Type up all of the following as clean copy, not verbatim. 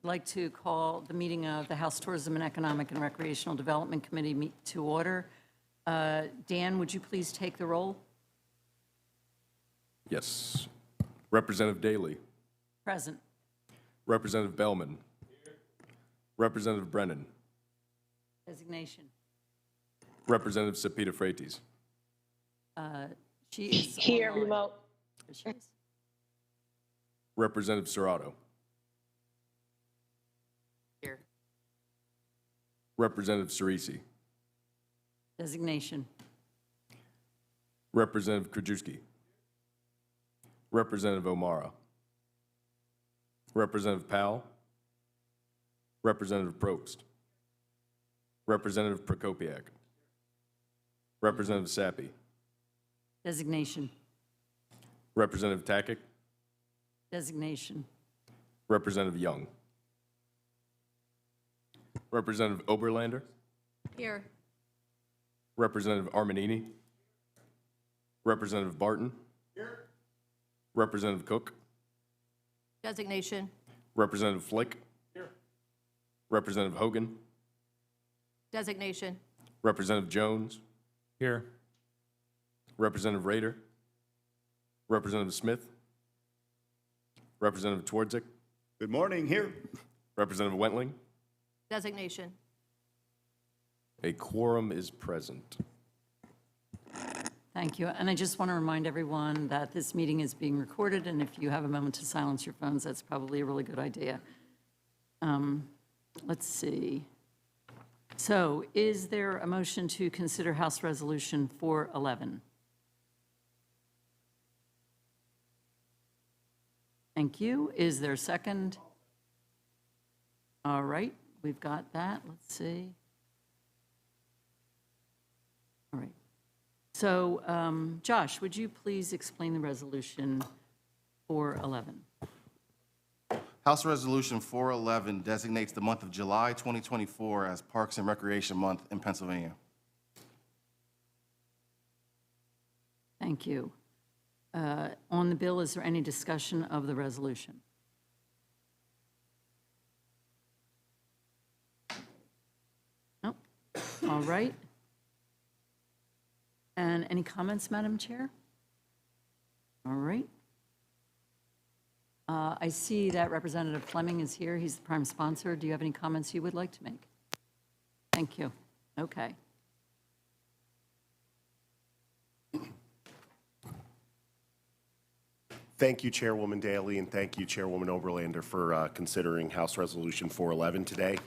I'd like to call the meeting of the House Tourism and Economic and Recreational Development Committee to order. Dan, would you please take the roll? Yes. Representative Daley. Present. Representative Bellman. Representative Brennan. Designation. Representative Sepita Freites. She is Here, online. remote. There she is. Representative Serrato. Here. Representative Cerisi. Designation. Representative Krajewski. Representative O'Mara. Representative Powell. Representative Probst. Representative Prokopiak. Representative Sappi. Designation. Representative Takic. Designation. Representative Young. Representative Oberlander. Here. Representative Armanini. Representative Barton. Here. Representative Cook. Designation. Representative Flick. Here. Representative Hogan. Designation. Representative Jones. Here. Representative Rader. Representative Smith. Representative Twardzik. Good morning, here. Representative Wentling. Designation. A quorum is present. Thank you. And I just want to remind everyone that this meeting is being recorded, and if you have a moment to silence your phones, that's probably a really good idea. Let's see. So is there a motion to consider House Resolution 411? Thank you. Is there a second? All right, we've got that. Let's see. All right. So, Josh, would you please explain the resolution 411? House Resolution 411 designates the month of July 2024 as Parks and Recreation Month in Pennsylvania. Thank you. On the bill, is there any discussion of the resolution? No? All right. And any comments, Madam Chair? All right. I see that Representative Fleming is here. He's the prime sponsor. Do you have any comments you would like to make? Thank you. Okay. Thank you, Chairwoman Daley, and thank you, Chairwoman Oberlander, for considering House Resolution 411 today.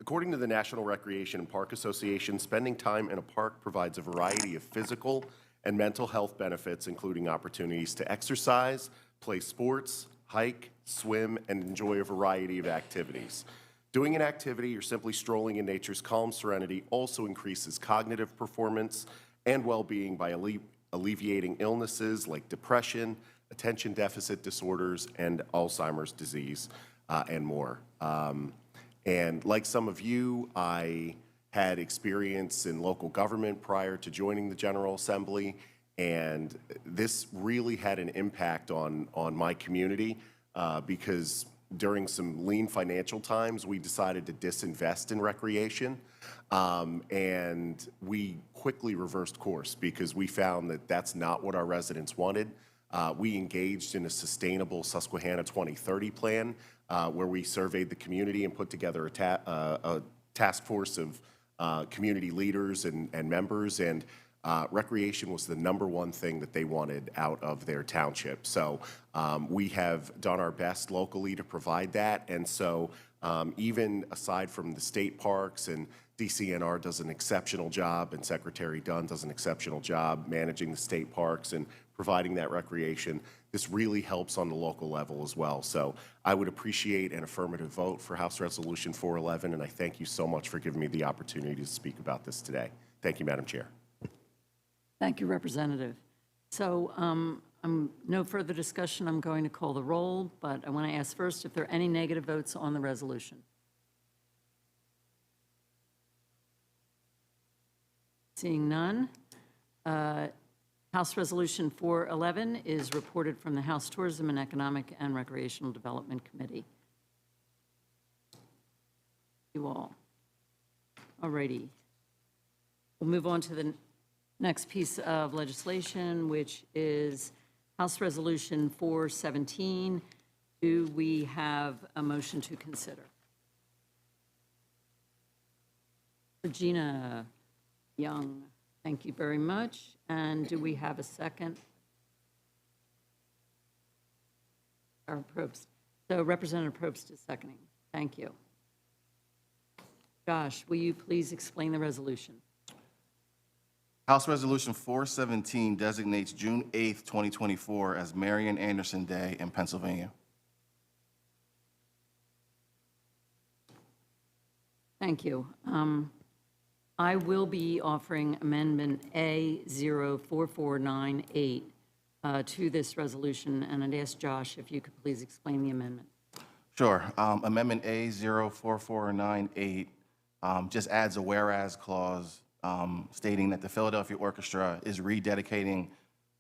According to the National Recreation and Park Association, spending time in a park provides a variety of physical and mental health benefits, including opportunities to exercise, play sports, hike, swim, and enjoy a variety of activities. Doing an activity or simply strolling in nature's calm serenity also increases cognitive performance and well-being by alleviating illnesses like depression, attention deficit disorders, and Alzheimer's disease, and more. And like some of you, I had experience in local government prior to joining the General Assembly, and this really had an impact on my community because during some lean financial times, we decided to disinvest in recreation, and we quickly reversed course because we found that that's not what our residents wanted. We engaged in a sustainable Susquehanna 2030 plan where we surveyed the community and put together a task force of community leaders and members, and recreation was the #1 thing that they wanted out of their township. So we have done our best locally to provide that, and so even aside from the state parks, and DCNR does an exceptional job, and Secretary Dunn does an exceptional job managing the state parks and providing that recreation, this really helps on the local level as well. So I would appreciate an affirmative vote for House Resolution 411, and I thank you so much for giving me the opportunity to speak about this today. Thank you, Madam Chair. Thank you, Representative. So no further discussion. I'm going to call the roll, but I want to ask first if there are any negative votes on the resolution. Seeing none, House Resolution 411 is reported from the House Tourism and Economic and Recreational Development Committee. you all. All righty. We'll move on to the next piece of legislation, which is House Resolution 417. Do we have a motion to consider? Regina Young, thank you very much. And do we have a second? Or Probst. So Representative Probst is seconding. Thank you. Josh, will you please explain the resolution? House Resolution 417 designates June 8th, 2024 as Marian Anderson Day in Pennsylvania. Thank you. I will be offering Amendment A04498 to this resolution, and I'd ask Josh if you could please explain the amendment. Sure. Amendment A04498 just adds a whereas clause stating that the Philadelphia Orchestra is rededicating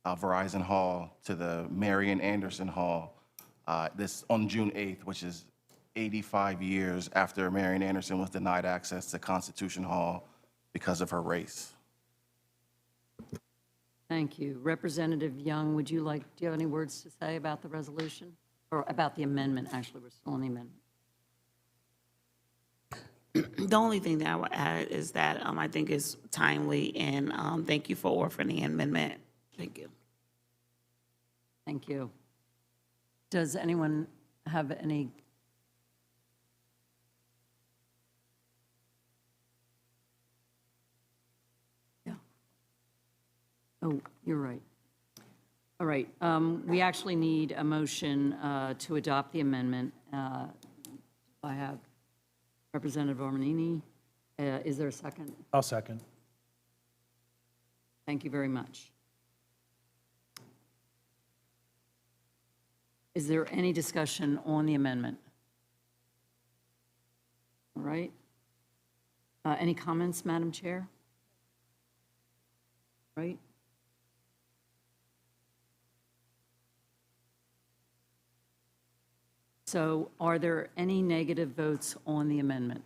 Verizon Hall to the Marian Anderson Hall this on June 8th, which is 85 years after Marian Anderson was denied access to Constitution Hall because of her race. Thank you. Representative Young, do you have any words to say about the resolution? Or about the amendment, actually, we're still on the amendment. The only thing that I would add is that I think it's timely, and thank you for offering the amendment. Thank you. Thank you. Does anyone have any? Yeah. Oh, you're right. All right. We actually need a motion to adopt the amendment. I have Representative Armanini. Is there a second? I'll second. Thank you very much. Is there any discussion on the amendment? All right. Any comments, Madam Chair? Right? So are there any negative votes on the amendment?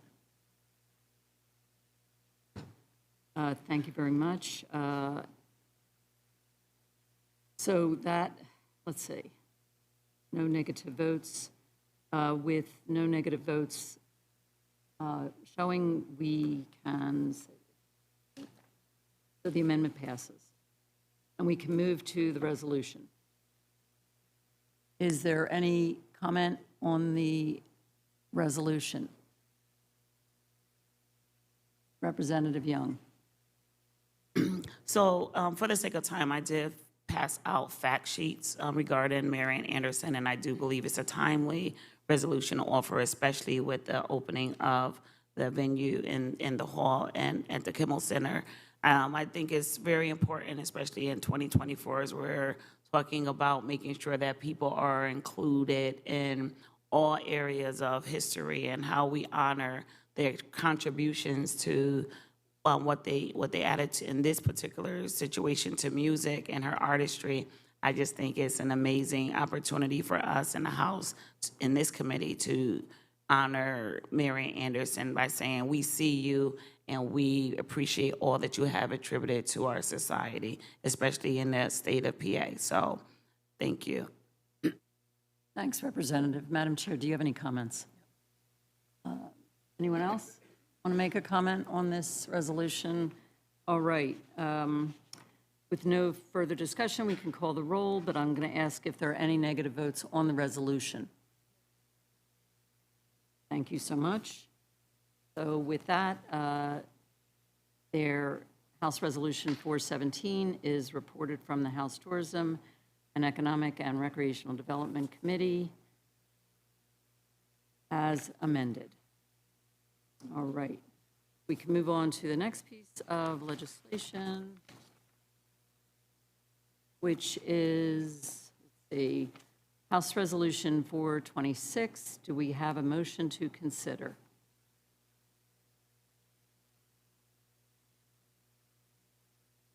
Thank you very much. So that, let's see, no negative votes. With no negative votes showing, we can say, so the amendment passes. And we can move to the resolution. Is there any comment on the resolution? Representative Young. So for the sake of time, I did pass out fact sheets regarding Marian Anderson, and I do believe it's a timely resolution to offer, especially with the opening of the venue in the hall and at the Kimmel Center. I think it's very important, especially in 2024, as we're talking about making sure that people are included in all areas of history and how we honor their contributions to what they added to, in this particular situation, to music and her artistry. I just think it's an amazing opportunity for us in the House, in this committee, to honor Marian Anderson by saying we see you and we appreciate all that you have attributed to our society, especially in the state of PA. So thank you. Thanks, Representative. Madam Chair, do you have any comments? Anyone else want to make a comment on this resolution? All right. With no further discussion, we can call the roll, but I'm going to ask if there are any negative votes on the resolution. Thank you so much. So with that, their House Resolution 417 is reported from the House Tourism and Economic and Recreational Development Committee as amended. All right. We can move on to the next piece of legislation, which is the House Resolution 426. Do we have a motion to consider?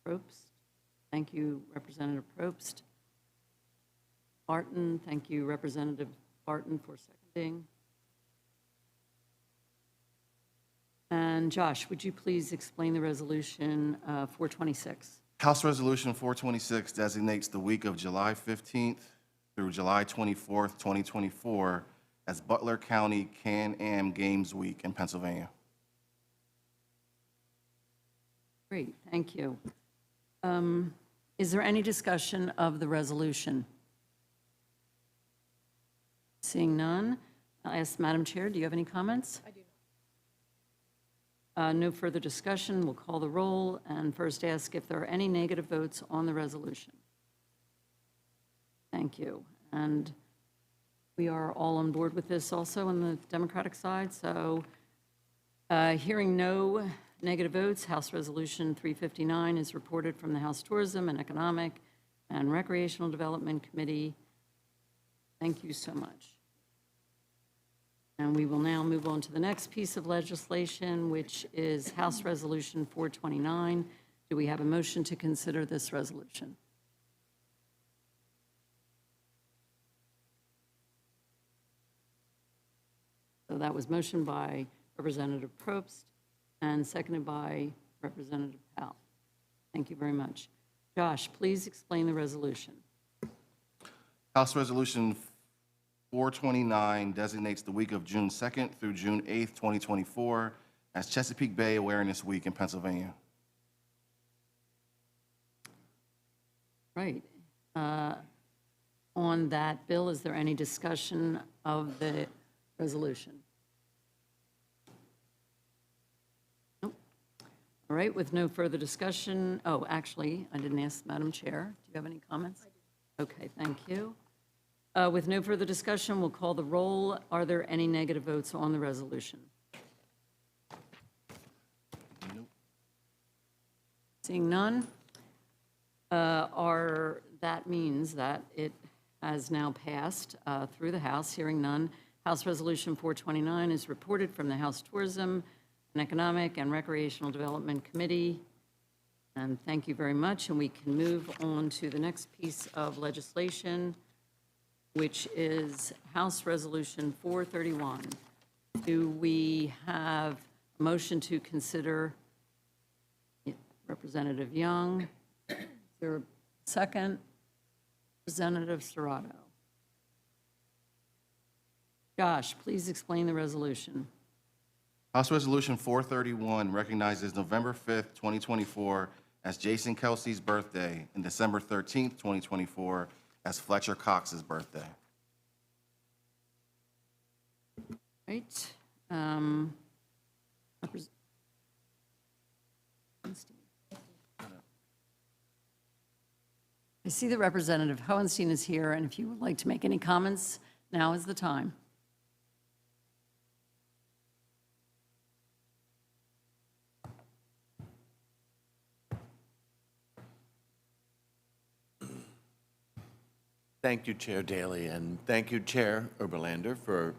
Probst. Thank you, Representative Probst. Barton, thank you, Representative Barton, for seconding. And Josh, would you please explain the resolution 426? House Resolution 426 designates the week of July 15th through July 24th, 2024 as Butler County Can-Am Games Week in Pennsylvania. Great, thank you. Is there any discussion of the resolution? Seeing none, I'll ask Madam Chair, do you have any comments? I do not. No further discussion, we'll call the roll, and first ask if there are any negative votes on the resolution. Thank you. And we are all on board with this also on the Democratic side, so hearing no negative votes, House Resolution 359 is reported from the House Tourism and Economic and Recreational Development Committee. Thank you so much. And we will now move on to the next piece of legislation, which is House Resolution 429. Do we have a motion to consider this resolution? So that was motioned by Representative Probst and seconded by Representative Powell. Thank you very much. Josh, please explain the resolution. House Resolution 429 designates the week of June 2nd through June 8th, 2024 as Chesapeake Bay Awareness Week in Pennsylvania. Right. On that bill, is there any discussion of the resolution? Nope. All right, with no further discussion, oh, actually, I didn't ask Madam Chair. Do you have any comments? I do. Okay, thank you. With no further discussion, we'll call the roll. Are there any negative votes on the resolution? Nope. Seeing none, that means that it has now passed through the House. Hearing none, House Resolution 429 is reported from the House Tourism and Economic and Recreational Development Committee. And thank you very much. And we can move on to the next piece of legislation, which is House Resolution 431. Do we have a motion to consider? Representative Young? Is there a second? Representative Serrato? Josh, please explain the resolution. House Resolution 431 recognizes November 5th, 2024 as Jason Kelsey's birthday and December 13th, 2024 as Fletcher Cox's birthday. Right. I see that Representative Hohenstein is here, and if you would like to make any comments, now is the time. Thank you, Chair Daley, and thank you, Chair Oberlander, for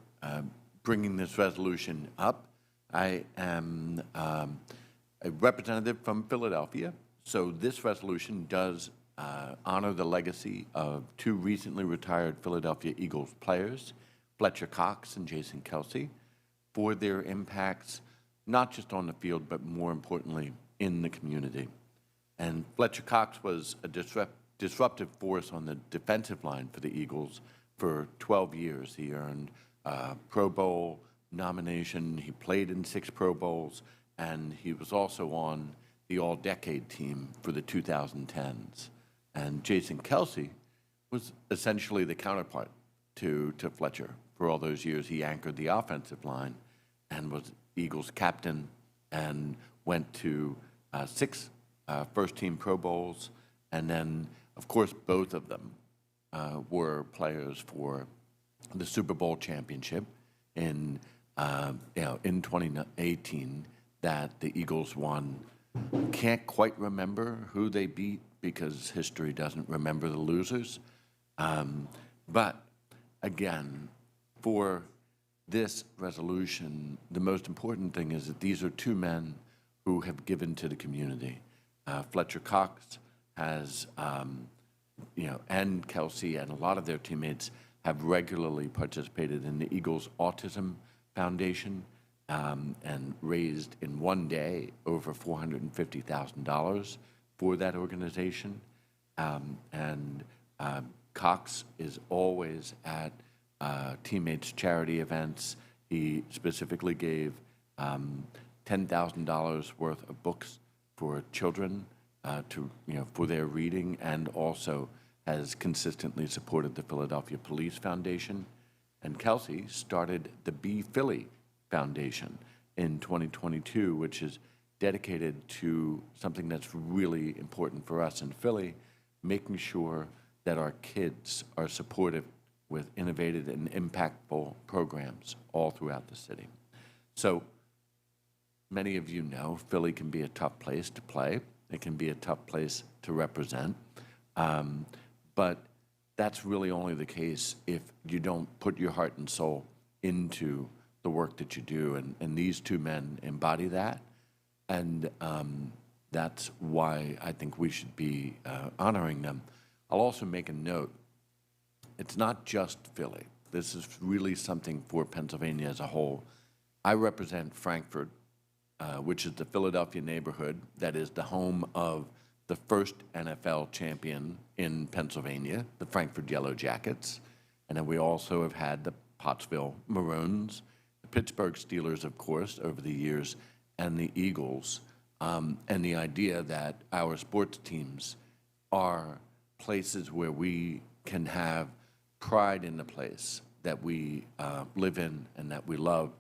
bringing this resolution up. I am a representative from Philadelphia, so this resolution does honor the legacy of two recently retired Philadelphia Eagles players, Fletcher Cox and Jason Kelsey, for their impacts not just on the field, but more importantly, in the community. And Fletcher Cox was a disruptive force on the defensive line for the Eagles for 12 years. He earned a Pro Bowl nomination. He played in 6 Pro Bowls, and he was also on the All-Decade team for the 2010s. And Jason Kelsey was essentially the counterpart to Fletcher. For all those years, he anchored the offensive line and was Eagles captain and went to 6 first-team Pro Bowls. And then, of course, both of them were players for the Super Bowl championship in 2018 that the Eagles won. Can't quite remember who they beat because history doesn't remember the losers. But again, for this resolution, the most important thing is that these are two men who have given to the community. Fletcher Cox has, and Kelsey and a lot of their teammates have regularly participated in the Eagles Autism Foundation, and raised in one day over $450,000 for that organization. Cox is always at teammates' charity events. He specifically gave $10,000 worth of books for children for their reading, and also has consistently supported the Philadelphia Police Foundation. And Kelsey started the Be Philly Foundation in 2022, which is dedicated to something that's really important for us in Philly, making sure that our kids are supported with innovative and impactful programs all throughout the city. So many of you know Philly can be a tough place to play. It can be a tough place to represent. But that's really only the case if you don't put your heart and soul into the work that you do. And these two men embody that. And that's why I think we should be honoring them. I'll also make a note. It's not just Philly. This is really something for Pennsylvania as a whole. I represent Frankfurt, which is the Philadelphia neighborhood that is the home of the first NFL champion in Pennsylvania, the Frankfurt Yellow Jackets. And then we also have had the Pottsville Maroons, the Pittsburgh Steelers, of course, over the years, and the Eagles. And the idea that our sports teams are places where we can have pride in the place that we live in and that we love,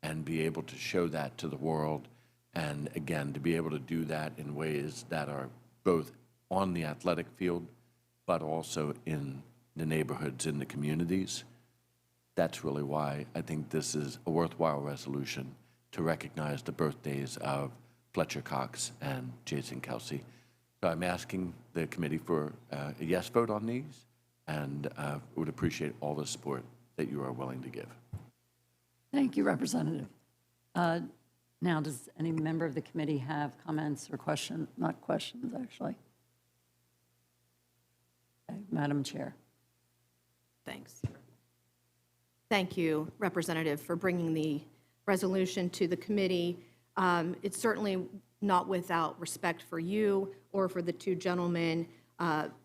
and be able to show that to the world. And again, to be able to do that in ways that are both on the athletic field, but also in the neighborhoods, in the communities. That's really why I think this is a worthwhile resolution to recognize the birthdays of Fletcher Cox and Jason Kelsey. So I'm asking the committee for a yes vote on these, and would appreciate all the support that you are willing to give. Thank you, Representative. Now, does any member of the committee have comments or questions? Not questions, actually. Okay, Madam Chair. Thanks. Thank you, Representative, for bringing the resolution to the committee. It's certainly not without respect for you or for the two gentlemen.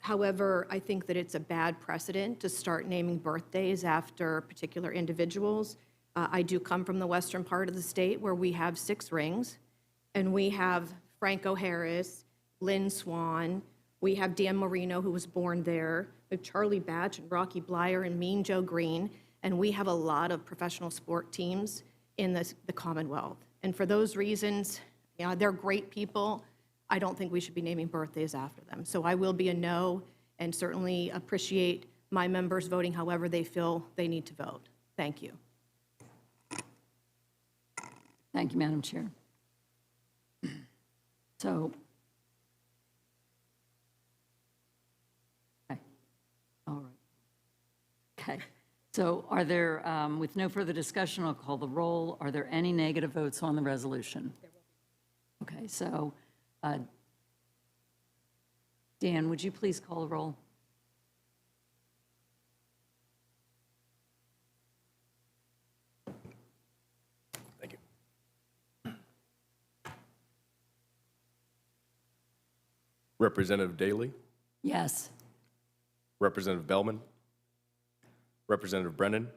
However, I think that it's a bad precedent to start naming birthdays after particular individuals. I do come from the western part of the state where we have 6 rings, and we have Franco Harris, Lynn Swan, we have Dan Marino, who was born there, we have Charlie Batch and Rocky Blyer and Mean Joe Green, and we have a lot of professional sport teams in the Commonwealth. And for those reasons, they're great people. I don't think we should be naming birthdays after them. So I will be a no, and certainly appreciate my members voting however they feel they need to vote. Thank you. Thank you, Madam Chair. So, okay, all right. Okay, so are there, with no further discussion, I'll call the roll. Are there any negative votes on the resolution? Okay, so, Dan, would you please call the roll? Thank you. Representative Daley, Yes. Representative Bellman, Representative Brennan,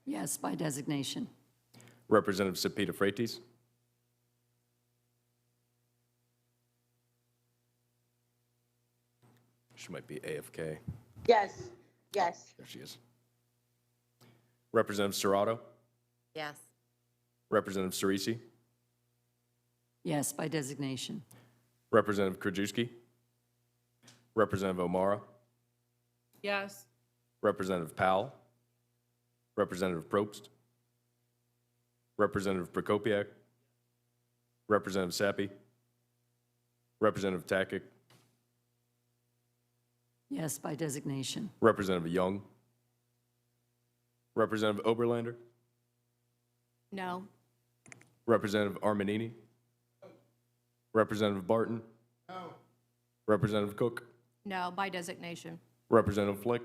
Yes, by designation. Representative Cepeda Freites, she might be AFK. Yes, yes. There she is. Representative Serrato, Yes. Representative Cerisi, Yes, by designation. Representative Krajewski, Representative O'Mara, Yes. Representative Powell, Representative Probst, Representative Prokopiak, Representative Sappi, Representative Takic, Yes, by designation. Representative Young, Representative Oberlander, No. Representative Armanini, Representative Barton, Representative Cook, No, by designation. Representative Flick,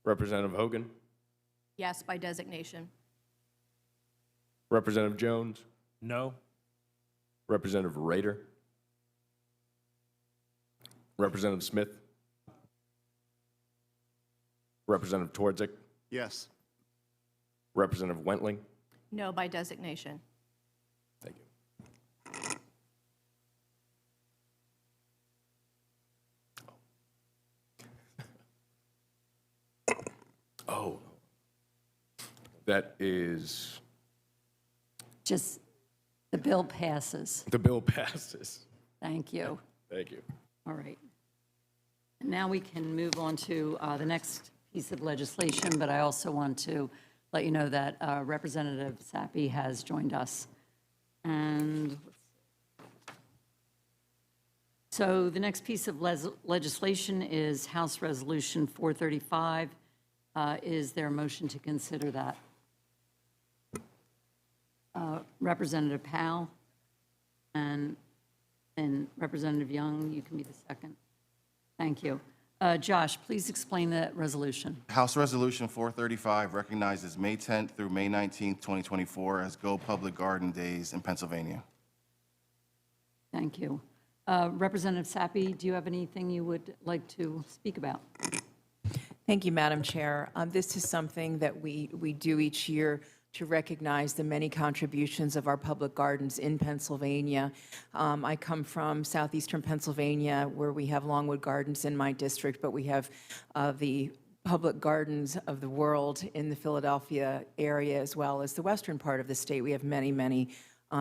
Representative Hogan, Yes, by designation. Representative Jones? No. Representative Rader? Representative Smith? Representative Twardzik? Yes. Representative Wentling? No by designation. Thank you. Oh, that is, Just, the bill passes. the bill passes. Thank you. Thank you. All right. And now we can move on to the next piece of legislation, but I also want to let you know that Representative Sappi has joined us. And so the next piece of legislation is House Resolution 435. Is there a motion to consider that? Representative Powell and Representative Young, you can be the second. Thank you. Josh, please explain the resolution. House Resolution 435 recognizes May 10th through May 19th, 2024 as Go Public Garden Days in Pennsylvania. Thank you. Representative Sappi, do you have anything you would like to speak about? Thank you, Madam Chair. This is something that we do each year to recognize the many contributions of our public gardens in Pennsylvania. I come from southeastern Pennsylvania, where we have Longwood Gardens in my district, but we have the public gardens of the world in the Philadelphia area, as well as the western part of the state. We have many, many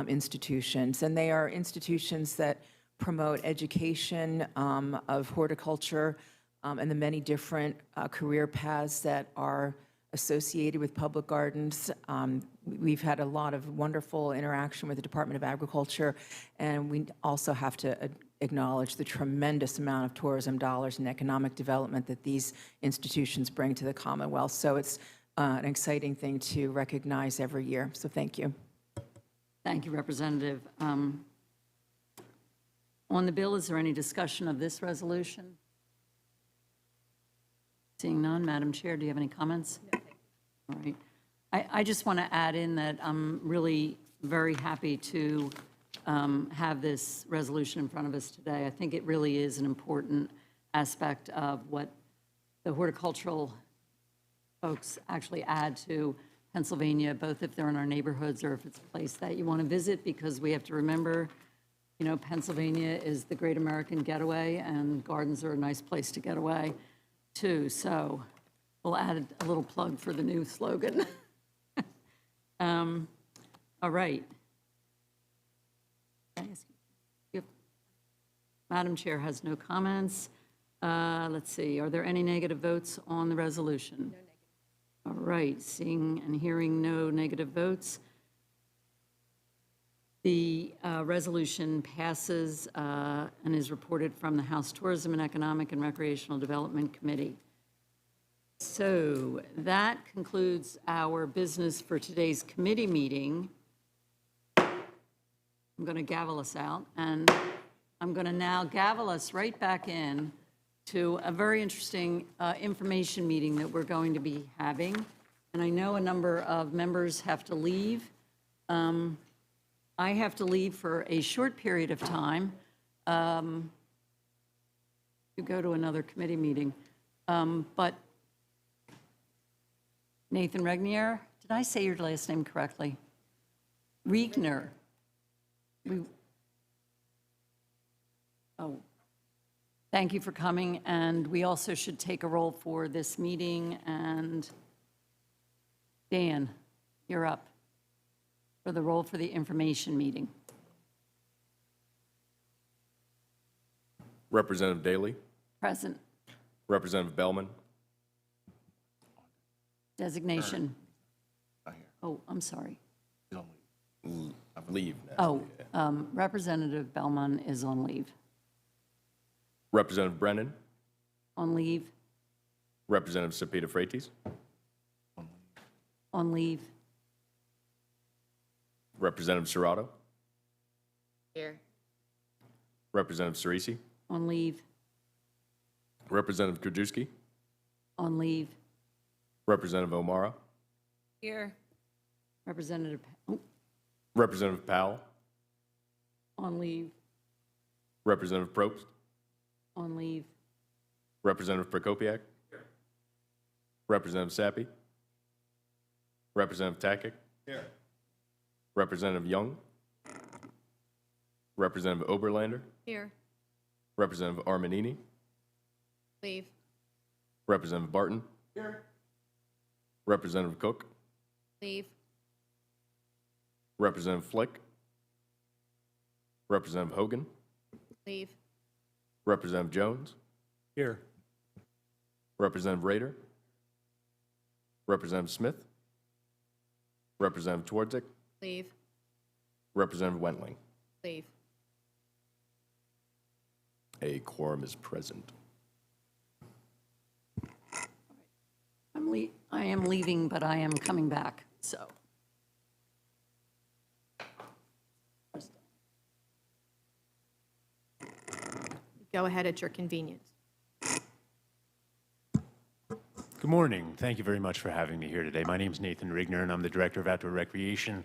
institutions, and they are institutions that promote education of horticulture and the many different career paths that are associated with public gardens. We've had a lot of wonderful interaction with the Department of Agriculture, and we also have to acknowledge the tremendous amount of tourism dollars and economic development that these institutions bring to the Commonwealth. So it's an exciting thing to recognize every year. So thank you. Thank you, Representative. On the bill, is there any discussion of this resolution? Seeing none, Madam Chair, do you have any comments? No. All right. I just want to add in that I'm really very happy to have this resolution in front of us today. I think it really is an important aspect of what the horticultural folks actually add to Pennsylvania, both if they're in our neighborhoods or if it's a place that you want to visit, because we have to remember, you know, Pennsylvania is the great American getaway, and gardens are a nice place to get away, too. So we'll add a little plug for the new slogan. All right. Madam Chair has no comments. Let's see, are there any negative votes on the resolution? No negative. All right, seeing and hearing no negative votes, the resolution passes and is reported from the House Tourism and Economic and Recreational Development Committee. So that concludes our business for today's committee meeting. I'm going to gavel us out, and I'm going to now gavel us right back in to a very interesting information meeting that we're going to be having. And I know a number of members have to leave. I have to leave for a short period of time to go to another committee meeting. But Nathan Regnier, did I say your last name correctly? Regner. Oh, thank you for coming, and we also should take a roll for this meeting, and Dan, you're up for the roll for the information meeting. Representative Daley? Present. Representative Bellman? Designation. Not here. Oh, I'm sorry. He's on leave. Leave now. Oh, Representative Bellman is on leave. Representative Brennan? On leave. Representative Cepeda Freites? On leave. Representative Serrato? Here. Representative Cerisi? On leave. Representative Krajewski? On leave. Representative O'Mara? Here. Representative, oh, Representative Powell, On leave. Representative Probst, On leave. Representative Prokopiak, Representative Sappi, Representative Takic, Representative Young, Representative Oberlander, Here. Representative Armanini, Leave. Representative Barton, Representative Cook, Leave. Representative Flick, Representative Hogan, Leave. Representative Jones, Here. Representative Rader, Representative Smith, Representative Twardzik, Leave. Representative Wentling. Leave. A quorum is present. I am leaving, but I am coming back, so. Go ahead at your convenience. Good morning. Thank you very much for having me here today. My name is Nathan Rigner, and I'm the Director of Outdoor Recreation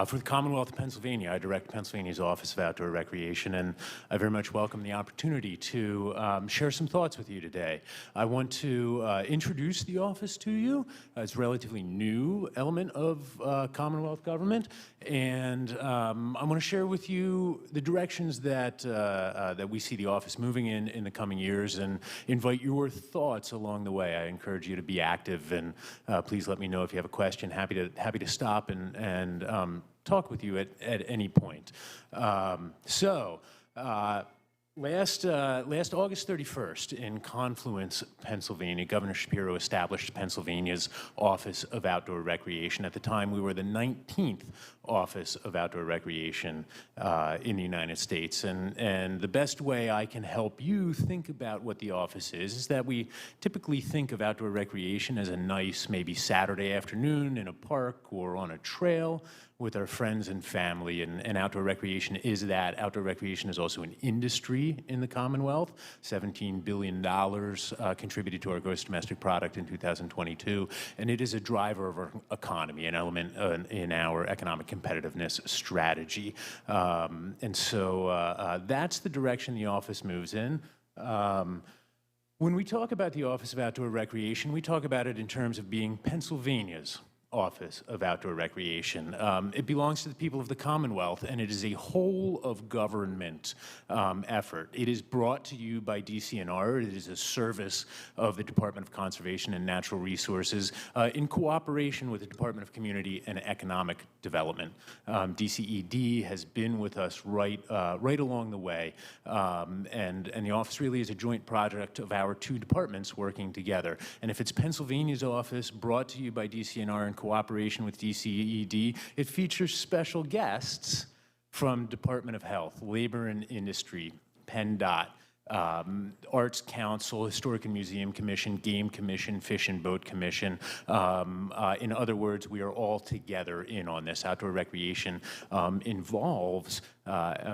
for the Commonwealth of Pennsylvania. I direct Pennsylvania's Office of Outdoor Recreation, and I very much welcome the opportunity to share some thoughts with you today. I want to introduce the office to you. It's a relatively new element of Commonwealth government, and I want to share with you the directions that, that we see the office moving in the coming years and invite your thoughts along the way. I encourage you to be active, and please let me know if you have a question. Happy to stop and talk with you at any point. Last August 31st in Confluence, Pennsylvania, Governor Shapiro established Pennsylvania's Office of Outdoor Recreation. At the time, we were the 19th Office of Outdoor Recreation in the United States. And the best way I can help you think about what the office is that we typically think of outdoor recreation as a nice, maybe Saturday afternoon in a park or on a trail with our friends and family, and outdoor recreation is that. Outdoor recreation is also an industry in the Commonwealth. $17 billion contributed to our gross domestic product in 2022, and it is a driver of our economy, an element in our economic competitiveness strategy. And so that's the direction the office moves in. When we talk about the Office of Outdoor Recreation, we talk about it in terms of being Pennsylvania's Office of Outdoor Recreation. It belongs to the people of the Commonwealth, and it is a whole of government effort. It is brought to you by DCNR. It is a service of the Department of Conservation and Natural Resources in cooperation with the Department of Community and Economic Development. DCED has been with us right along the way, and the office really is a joint project of our two departments working together. And if it's Pennsylvania's office brought to you by DCNR in cooperation with DCED, it features special guests from Department of Health, Labor and Industry, PennDOT, Arts Council, Historic and Museum Commission, Game Commission, Fish and Boat Commission. In other words, we are all together in on this. Outdoor recreation involves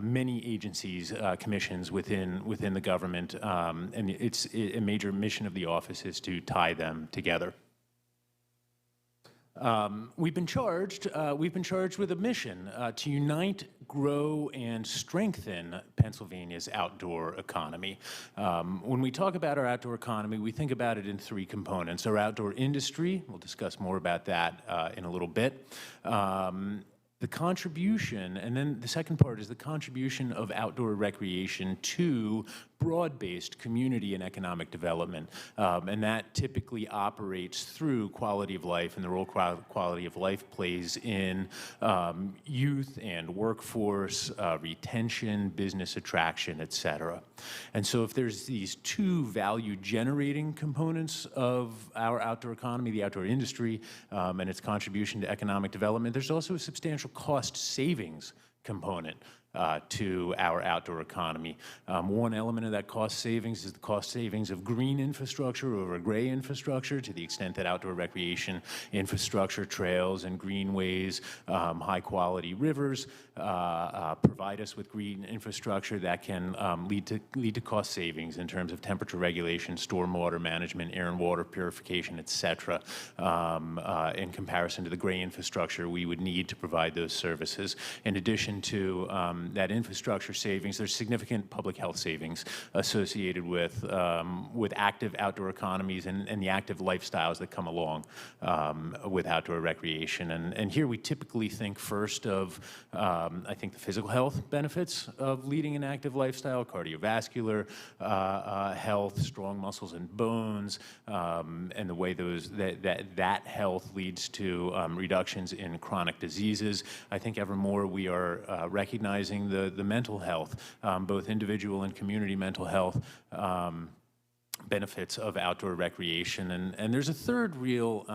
many agencies, commissions within the government, and it's a major mission of the office is to tie them together. We've been charged with a mission to unite, grow, and strengthen Pennsylvania's outdoor economy. When we talk about our outdoor economy, we think about it in three components. Our outdoor industry, we'll discuss more about that in a little bit. The contribution, and then the second part is the contribution of outdoor recreation to broad-based community and economic development. And that typically operates through quality of life and the role quality of life plays in youth and workforce, retention, business attraction, et cetera. And so if there's these two value-generating components of our outdoor economy, the outdoor industry, and its contribution to economic development, there's also a substantial cost savings component to our outdoor economy. One element of that cost savings is the cost savings of green infrastructure over gray infrastructure, to the extent that outdoor recreation infrastructure, trails and greenways, high-quality rivers provide us with green infrastructure that can lead to cost savings in terms of temperature regulation, stormwater management, air and water purification, et cetera, in comparison to the gray infrastructure we would need to provide those services. In addition to that infrastructure savings, there's significant public health savings associated with active outdoor economies and the active lifestyles that come along with outdoor recreation. And here we typically think first of, I think, the physical health benefits of leading an active lifestyle, cardiovascular health, strong muscles and bones, and the way that health leads to reductions in chronic diseases. I think ever more we are recognizing the mental health, both individual and community mental health benefits of outdoor recreation. And there's a third real,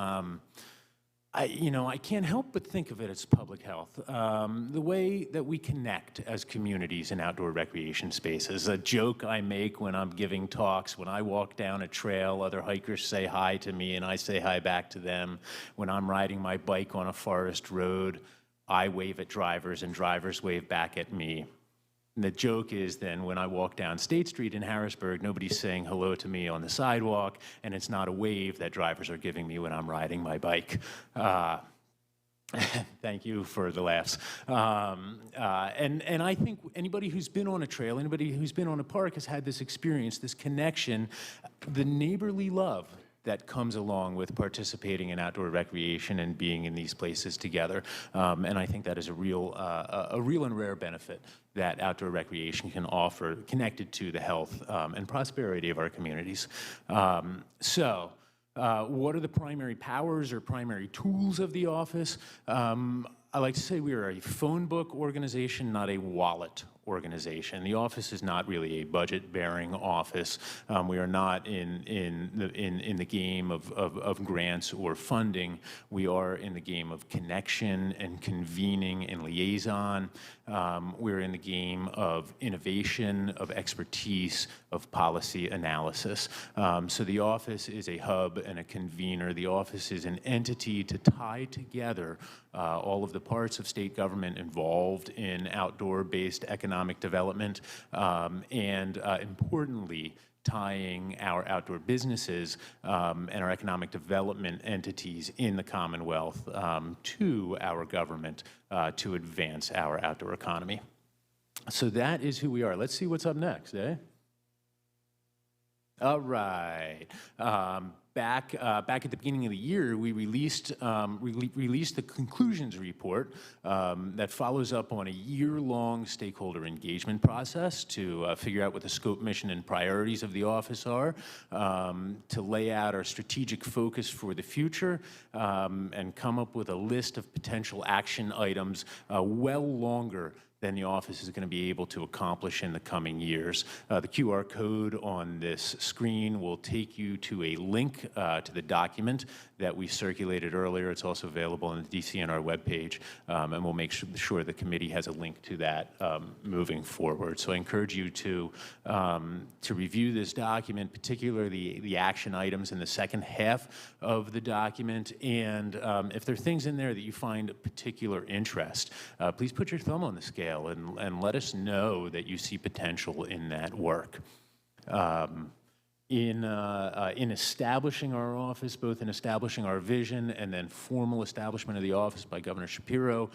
I can't help but think of it as public health. The way that we connect as communities in outdoor recreation spaces. A joke I make when I'm giving talks, when I walk down a trail, other hikers say hi to me and I say hi back to them. When I'm riding my bike on a forest road, I wave at drivers and drivers wave back at me. And the joke is then when I walk down State Street in Harrisburg, nobody's saying hello to me on the sidewalk, and it's not a wave that drivers are giving me when I'm riding my bike. Thank you for the laughs. And I think anybody who's been on a trail, anybody who's been on a park has had this experience, this connection, the neighborly love that comes along with participating in outdoor recreation and being in these places together. And I think that is a real and rare benefit that outdoor recreation can offer, connected to the health and prosperity of our communities. So what are the primary powers or primary tools of the office? I like to say we are a phone book organization, not a wallet organization. The office is not really a budget-bearing office. We are not in the game of grants or funding. We are in the game of connection and convening and liaison. We're in the game of innovation, of expertise, of policy analysis. So the office is a hub and a convener. The office is an entity to tie together all of the parts of state government involved in outdoor-based economic development, and importantly, tying our outdoor businesses and our economic development entities in the Commonwealth to our government to advance our outdoor economy. So that is who we are. Let's see what's up next, eh? All right. Back at the beginning of the year, we released the conclusions report that follows up on a year-long stakeholder engagement process to figure out what the scope, mission, and priorities of the office are, to lay out our strategic focus for the future, and come up with a list of potential action items well longer than the office is going to be able to accomplish in the coming years. The QR code on this screen will take you to a link to the document that we circulated earlier. It's also available on the DCNR webpage, and we'll make sure the committee has a link to that moving forward. So I encourage you to review this document, particularly the action items in the second half of the document. And if there are things in there that you find of particular interest, please put your thumb on the scale and let us know that you see potential in that work. In establishing our office, both in establishing our vision and then formal establishment of the office by Governor Shapiro,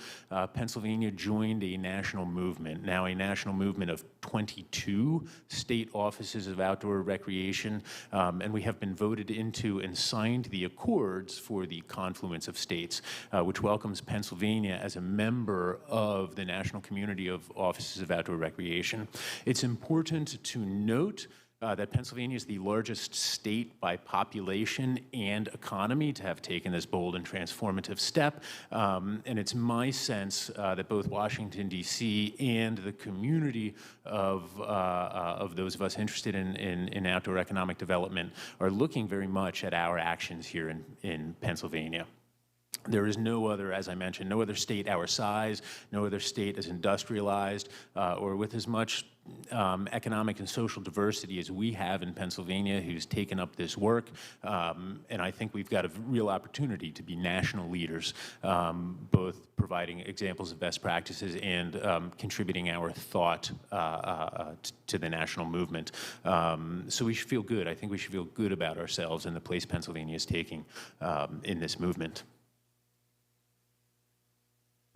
Pennsylvania joined a national movement, now a national movement of 22 state offices of outdoor recreation, and we have been voted into and signed the accords for the Confluence of States, which welcomes Pennsylvania as a member of the national community of offices of outdoor recreation. It's important to note that Pennsylvania is the largest state by population and economy to have taken this bold and transformative step. And it's my sense that both Washington, D.C. and the community of those of us interested in outdoor economic development are looking very much at our actions here in Pennsylvania. There is no other, as I mentioned, no other state our size, no other state as industrialized or with as much economic and social diversity as we have in Pennsylvania who's taken up this work. And I think we've got a real opportunity to be national leaders, both providing examples of best practices and contributing our thought to the national movement. So we should feel good. I think we should feel good about ourselves and the place Pennsylvania is taking in this movement.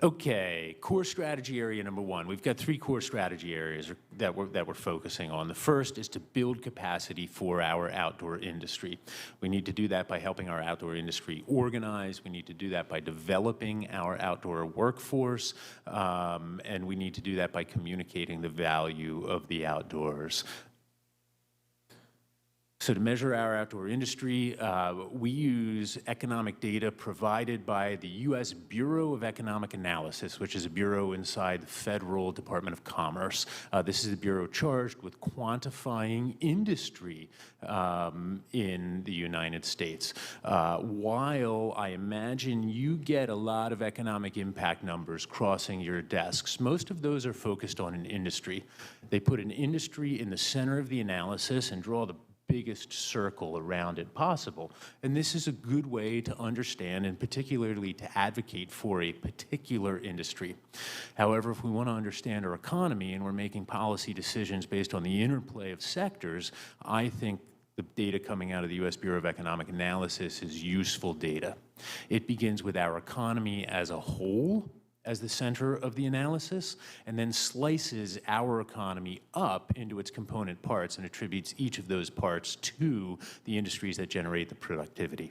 Okay, core strategy area number one. We've got 3 core strategy areas that we're focusing on. The first is to build capacity for our outdoor industry. We need to do that by helping our outdoor industry organize. We need to do that by developing our outdoor workforce. And we need to do that by communicating the value of the outdoors. So to measure our outdoor industry, we use economic data provided by the U.S. Bureau of Economic Analysis, which is a bureau inside the Federal Department of Commerce. This is a bureau charged with quantifying industry in the United States. While I imagine you get a lot of economic impact numbers crossing your desks, most of those are focused on an industry. They put an industry in the center of the analysis and draw the biggest circle around it possible. And this is a good way to understand and particularly to advocate for a particular industry. However, if we want to understand our economy and we're making policy decisions based on the interplay of sectors, I think the data coming out of the U.S. Bureau of Economic Analysis is useful data. It begins with our economy as a whole as the center of the analysis, and then slices our economy up into its component parts and attributes each of those parts to the industries that generate the productivity.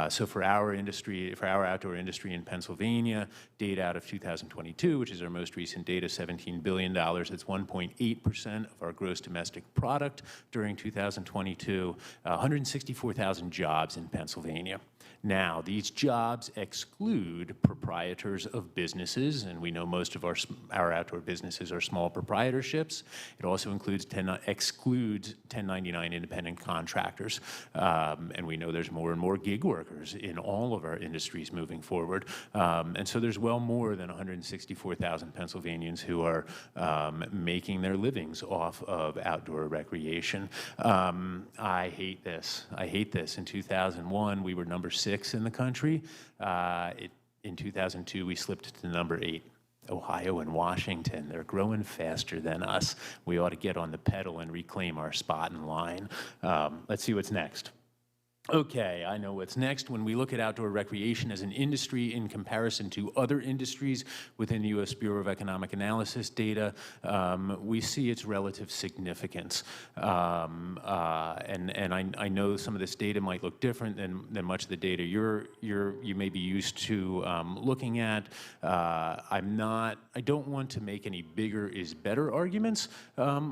So for our industry, for our outdoor industry in Pennsylvania, data out of 2022, which is our most recent data, $17 billion, that's 1.8% of our gross domestic product during 2022, 164,000 jobs in Pennsylvania. Now, these jobs exclude proprietors of businesses, and we know most of our outdoor businesses are small proprietorships. It also excludes 1099 independent contractors, and we know there's more and more gig workers in all of our industries moving forward. And so there's well more than 164,000 Pennsylvanians who are making their livings off of outdoor recreation. I hate this. I hate this. In 2001, we were number 6 in the country. In 2002, we slipped to number 8. Ohio and Washington, they're growing faster than us. We ought to get on the pedal and reclaim our spot in line. Let's see what's next. Okay, I know what's next. When we look at outdoor recreation as an industry in comparison to other industries within the U.S. Bureau of Economic Analysis data, we see its relative significance. And I know some of this data might look different than much of the data you may be used to looking at. I don't want to make any bigger is better arguments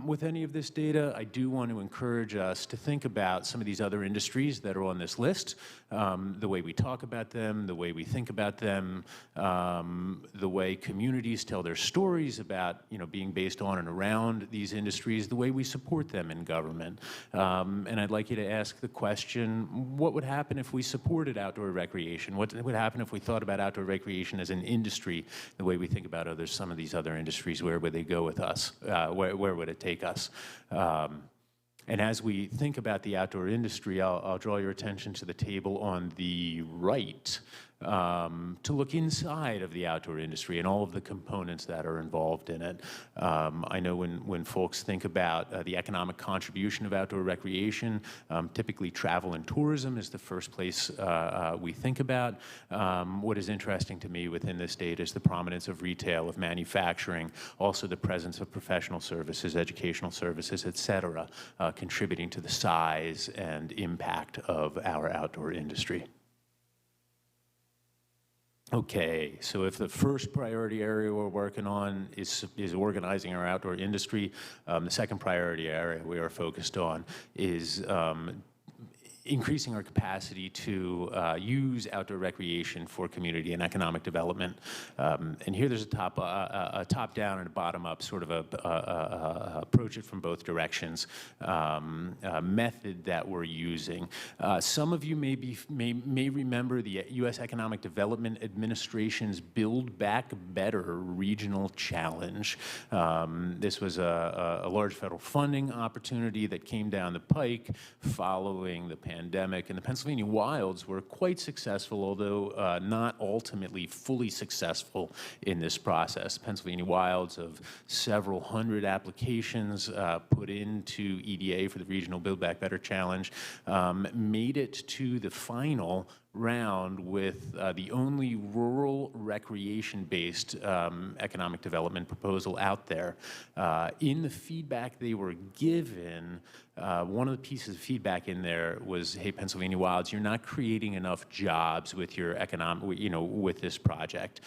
with any of this data. I do want to encourage us to think about some of these other industries that are on this list, the way we talk about them, the way we think about them, the way communities tell their stories about being based on and around these industries, the way we support them in government. And I'd like you to ask the question, what would happen if we supported outdoor recreation? What would happen if we thought about outdoor recreation as an industry, the way we think about some of these other industries? Where would they go with us? Where would it take us? And as we think about the outdoor industry, I'll draw your attention to the table on the right to look inside of the outdoor industry and all of the components that are involved in it. I know when folks think about the economic contribution of outdoor recreation, typically travel and tourism is the first place we think about. What is interesting to me within this data is the prominence of retail, of manufacturing, also the presence of professional services, educational services, et cetera, contributing to the size and impact of our outdoor industry. Okay, so if the first priority area we're working on is organizing our outdoor industry, the second priority area we are focused on is increasing our capacity to use outdoor recreation for community and economic development. And here there's a top-down and a bottom-up sort of approach it from both directions method that we're using. Some of you may remember the U.S. Economic Development Administration's Build Back Better Regional Challenge. This was a large federal funding opportunity that came down the pike following the pandemic, and the Pennsylvania Wilds were quite successful, although not ultimately fully successful in this process. Pennsylvania Wilds, of several hundred applications put into EDA for the Regional Build Back Better Challenge, made it to the final round with the only rural recreation-based economic development proposal out there. In the feedback they were given, one of the pieces of feedback in there was, hey, Pennsylvania Wilds, you're not creating enough jobs with your with this project.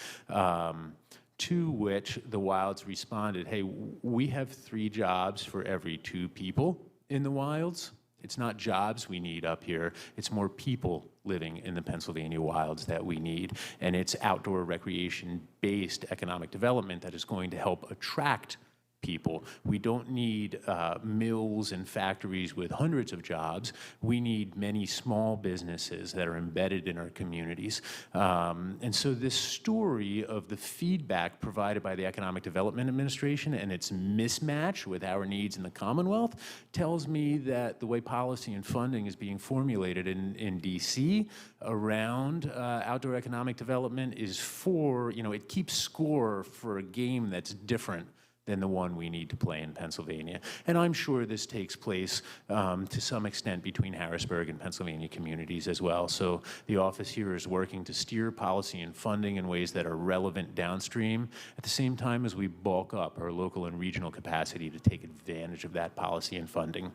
To which the Wilds responded, hey, we have 3 jobs for every 2 people in the Wilds. It's not jobs we need up here, it's more people living in the Pennsylvania Wilds that we need. And it's outdoor recreation-based economic development that is going to help attract people. We don't need mills and factories with hundreds of jobs. We need many small businesses that are embedded in our communities. And so this story of the feedback provided by the Economic Development Administration and its mismatch with our needs in the Commonwealth tells me that the way policy and funding is being formulated in DC around outdoor economic development is it keeps score for a game that's different than the one we need to play in Pennsylvania. And I'm sure this takes place to some extent between Harrisburg and Pennsylvania communities as well. So the office here is working to steer policy and funding in ways that are relevant downstream at the same time as we bulk up our local and regional capacity to take advantage of that policy and funding.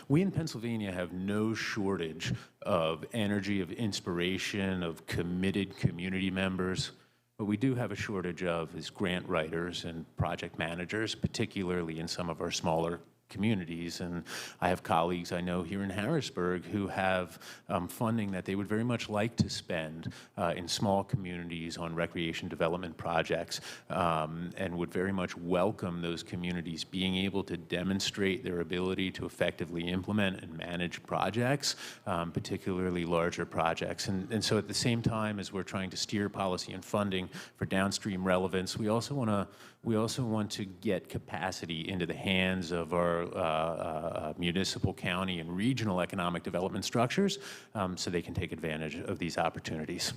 We in Pennsylvania have no shortage of energy, of inspiration, of committed community members. What we do have a shortage of is grant writers and project managers, particularly in some of our smaller communities. And I have colleagues I know here in Harrisburg who have funding that they would very much like to spend in small communities on recreation development projects, and would very much welcome those communities being able to demonstrate their ability to effectively implement and manage projects, particularly larger projects. And so at the same time as we're trying to steer policy and funding for downstream relevance, we also want to get capacity into the hands of our municipal, county, and regional economic development structures so they can take advantage of these opportunities.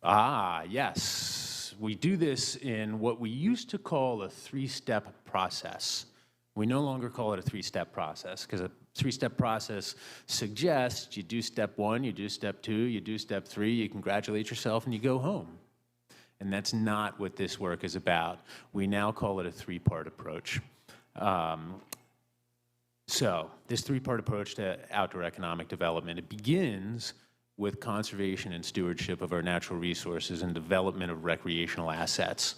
Yes. We do this in what we used to call a 3-step process. We no longer call it a 3-step process because a 3-step process suggests you do step 1, you do step 2, you do step 3, you congratulate yourself, and you go home. And that's not what this work is about. We now call it a 3-part approach. So this 3-part approach to outdoor economic development, it begins with conservation and stewardship of our natural resources and development of recreational assets,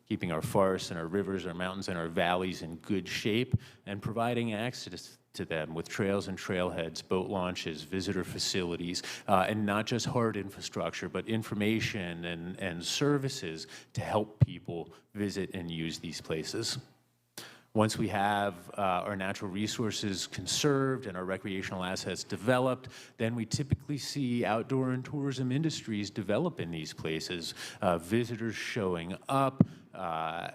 keeping our forests and our rivers, our mountains and our valleys in good shape, and providing access to them with trails and trailheads, boat launches, visitor facilities, and not just hard infrastructure, but information and services to help people visit and use these places. Once we have our natural resources conserved and our recreational assets developed, then we typically see outdoor and tourism industries develop in these places, visitors showing up,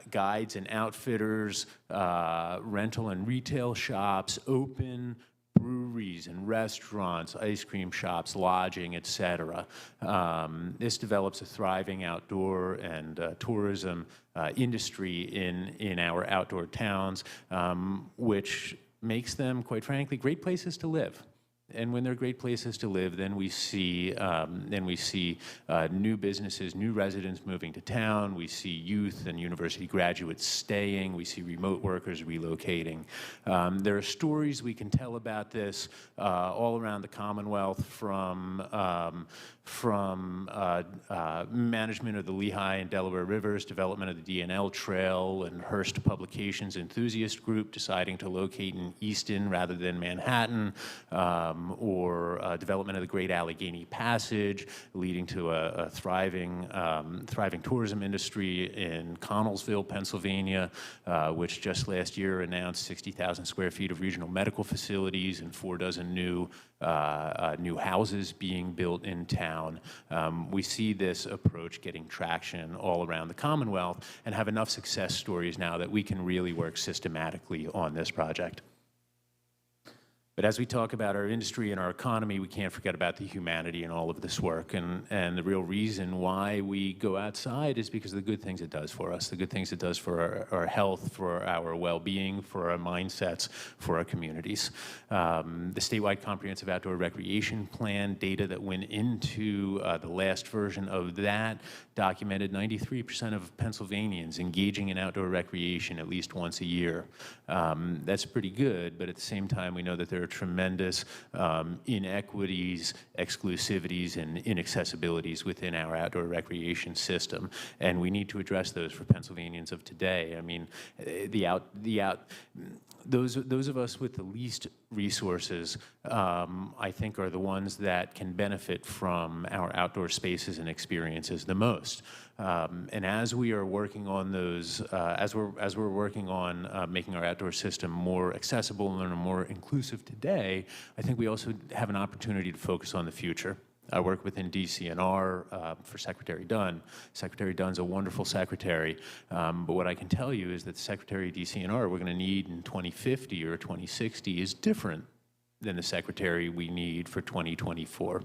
guides and outfitters, rental and retail shops open, breweries and restaurants, ice cream shops, lodging, et cetera. This develops a thriving outdoor and tourism industry in our outdoor towns, which makes them, quite frankly, great places to live. And when they're great places to live, then we see new businesses, new residents moving to town. We see youth and university graduates staying. We see remote workers relocating. There are stories we can tell about this all around the Commonwealth, from management of the Lehigh and Delaware Rivers, development of the DNL Trail, and Hearst Publications enthusiast group deciding to locate in Easton rather than Manhattan, or development of the Great Allegheny Passage, leading to a thriving tourism industry in Connellsville, Pennsylvania, which just last year announced 60,000 square feet of regional medical facilities and 46 new houses being built in town. We see this approach getting traction all around the Commonwealth and have enough success stories now that we can really work systematically on this project. But as we talk about our industry and our economy, we can't forget about the humanity in all of this work. And the real reason why we go outside is because of the good things it does for us, the good things it does for our health, for our well-being, for our mindsets, for our communities. The statewide comprehensive outdoor recreation plan data that went into the last version of that documented 93% of Pennsylvanians engaging in outdoor recreation at least once a year. That's pretty good, but at the same time, we know that there are tremendous inequities, exclusivities, and inaccessibilities within our outdoor recreation system, and we need to address those for Pennsylvanians of today. I mean, those of us with the least resources, I think, are the ones that can benefit from our outdoor spaces and experiences the most. And as we are working on those, as we're working on making our outdoor system more accessible and more inclusive today, I think we also have an opportunity to focus on the future. I work within DCNR for Secretary Dunn. Secretary Dunn's a wonderful secretary, but what I can tell you is that the Secretary of DCNR we're going to need in 2050 or 2060 is different than the secretary we need for 2024.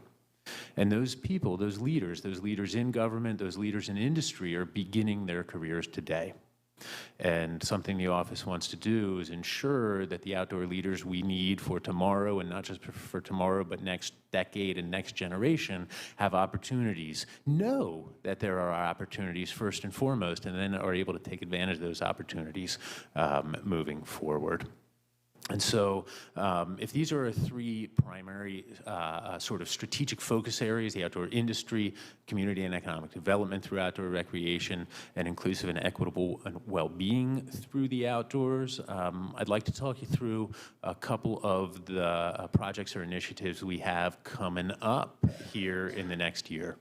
And those people, those leaders in government, those leaders in industry are beginning their careers today. And something the office wants to do is ensure that the outdoor leaders we need for tomorrow, and not just for tomorrow, but next decade and next generation, have opportunities, know that there are opportunities first and foremost, and then are able to take advantage of those opportunities moving forward. And so if these are our three primary sort of strategic focus areas, the outdoor industry, community and economic development through outdoor recreation, and inclusive and equitable and well-being through the outdoors, I'd like to talk you through a couple of the projects or initiatives we have coming up here in the next year.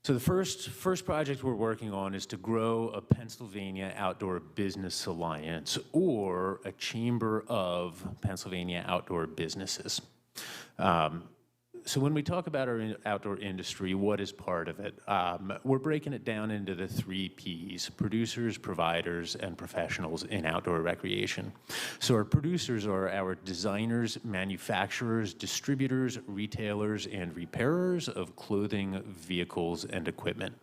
So the first project we're working on is to grow a Pennsylvania Outdoor Business Alliance, or a chamber of Pennsylvania outdoor businesses. So when we talk about our outdoor industry, what is part of it? We're breaking it down into the 3 Ps: producers, providers, and professionals in outdoor recreation. So our producers are our designers, manufacturers, distributors, retailers, and repairers of clothing, vehicles, and equipment.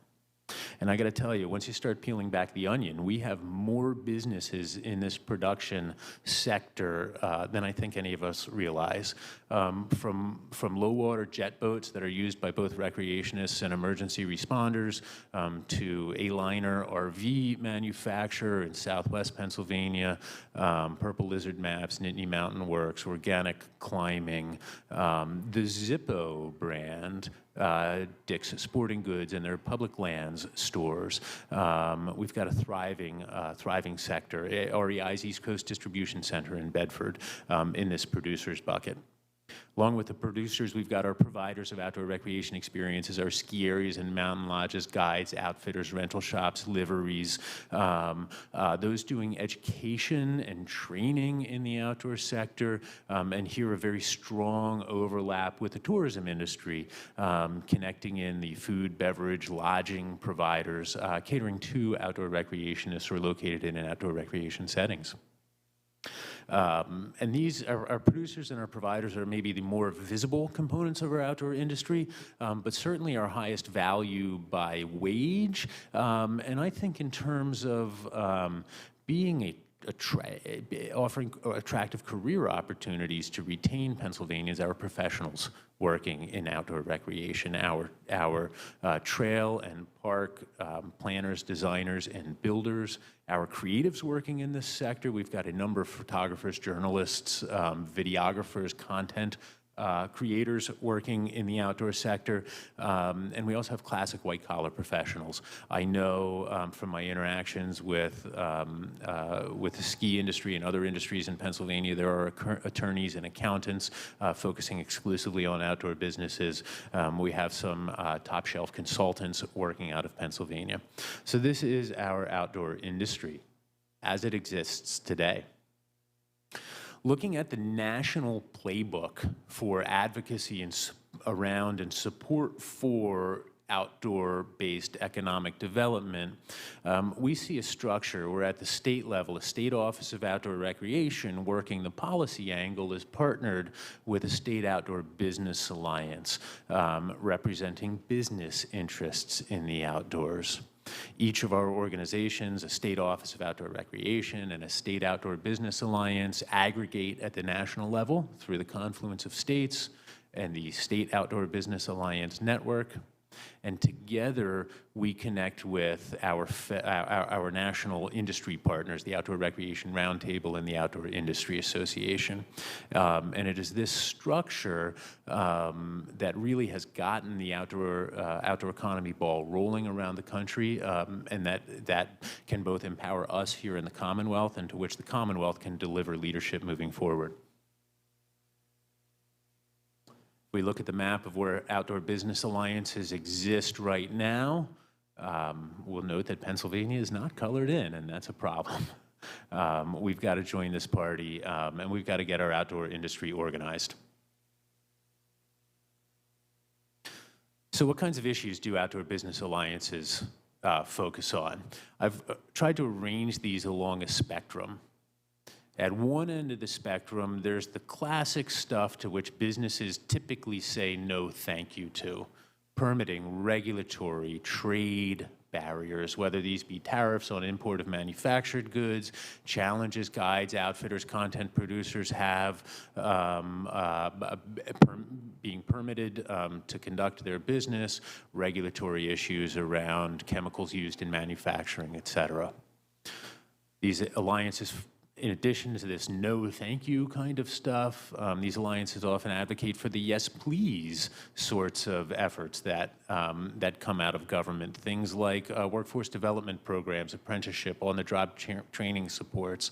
And I got to tell you, once you start peeling back the onion, we have more businesses in this production sector than I think any of us realize. From low-water jet boats that are used by both recreationists and emergency responders, to a liner RV manufacturer in Southwest Pennsylvania, Purple Lizard Maps, Nittany Mountain Works, Organic Climbing, the Zippo brand, Dick's Sporting Goods and their public lands stores. We've got a thriving sector. REI's East Coast Distribution Center in Bedford in this producers bucket. Along with the producers, we've got our providers of outdoor recreation experiences, our ski areas and mountain lodges, guides, outfitters, rental shops, liveries, those doing education and training in the outdoor sector, and here a very strong overlap with the tourism industry, connecting in the food, beverage, lodging providers, catering to outdoor recreationists who are located in outdoor recreation settings. And these, our producers and our providers are maybe the more visible components of our outdoor industry, but certainly our highest value by wage. And I think in terms of being a offering attractive career opportunities to retain Pennsylvanians, our professionals working in outdoor recreation, our trail and park planners, designers, and builders, our creatives working in this sector. We've got a number of photographers, journalists, videographers, content creators working in the outdoor sector, and we also have classic white-collar professionals. I know from my interactions with the ski industry and other industries in Pennsylvania, there are attorneys and accountants focusing exclusively on outdoor businesses. We have some top-shelf consultants working out of Pennsylvania. So this is our outdoor industry as it exists today. Looking at the national playbook for advocacy around and support for outdoor-based economic development, we see a structure where at the state level, a state office of outdoor recreation working the policy angle is partnered with a state outdoor business alliance representing business interests in the outdoors. Each of our organizations, a state office of outdoor recreation and a state outdoor business alliance, aggregate at the national level through the confluence of states and the State Outdoor Business Alliance Network. And together, we connect with our national industry partners, the Outdoor Recreation Roundtable and the Outdoor Industry Association. And it is this structure that really has gotten the outdoor economy ball rolling around the country, and that can both empower us here in the Commonwealth and to which the Commonwealth can deliver leadership moving forward. We look at the map of where outdoor business alliances exist right now. We'll note that Pennsylvania is not colored in, and that's a problem. We've got to join this party, and we've got to get our outdoor industry organized. So what kinds of issues do outdoor business alliances focus on? I've tried to arrange these along a spectrum. At one end of the spectrum, there's the classic stuff to which businesses typically say no thank you to. Permitting, regulatory, trade barriers, whether these be tariffs on import of manufactured goods, challenges guides, outfitters, content producers have being permitted to conduct their business, regulatory issues around chemicals used in manufacturing, et cetera. These alliances, in addition to this no thank you kind of stuff, these alliances often advocate for the yes please sorts of efforts that come out of government. Things like workforce development programs, apprenticeship, on-the-job training supports,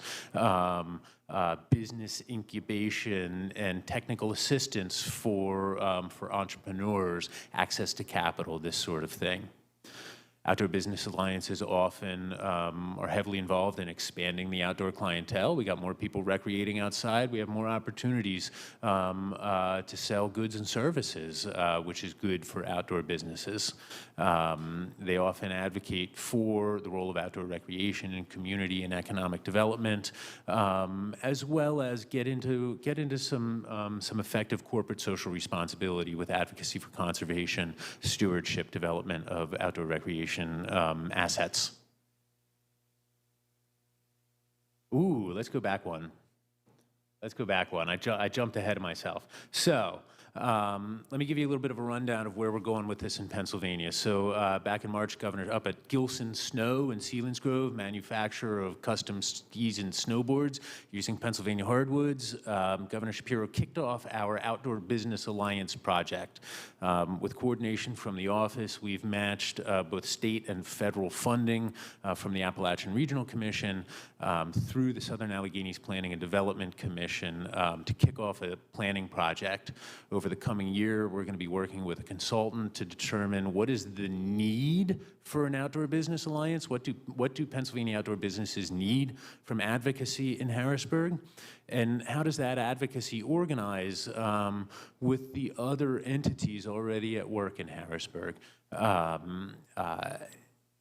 business incubation and technical assistance for entrepreneurs, access to capital, this sort of thing. Outdoor business alliances often are heavily involved in expanding the outdoor clientele. We got more people recreating outside. We have more opportunities to sell goods and services, which is good for outdoor businesses. They often advocate for the role of outdoor recreation in community and economic development, as well as get into some effective corporate social responsibility with advocacy for conservation, stewardship, development of outdoor recreation assets. Ooh, let's go back one. Let's go back one. I jumped ahead of myself. So let me give you a little bit of a rundown of where we're going with this in Pennsylvania. So back in March, Governor, up at Gilson Snow in Selinsgrove, manufacturer of custom skis and snowboards using Pennsylvania hardwoods, Governor Shapiro kicked off our Outdoor Business Alliance project. With coordination from the office, we've matched both state and federal funding from the Appalachian Regional Commission through the Southern Alleghenies Planning and Development Commission to kick off a planning project. Over the coming year, we're going to be working with a consultant to determine what is the need for an outdoor business alliance, what do Pennsylvania outdoor businesses need from advocacy in Harrisburg, and how does that advocacy organize with the other entities already at work in Harrisburg.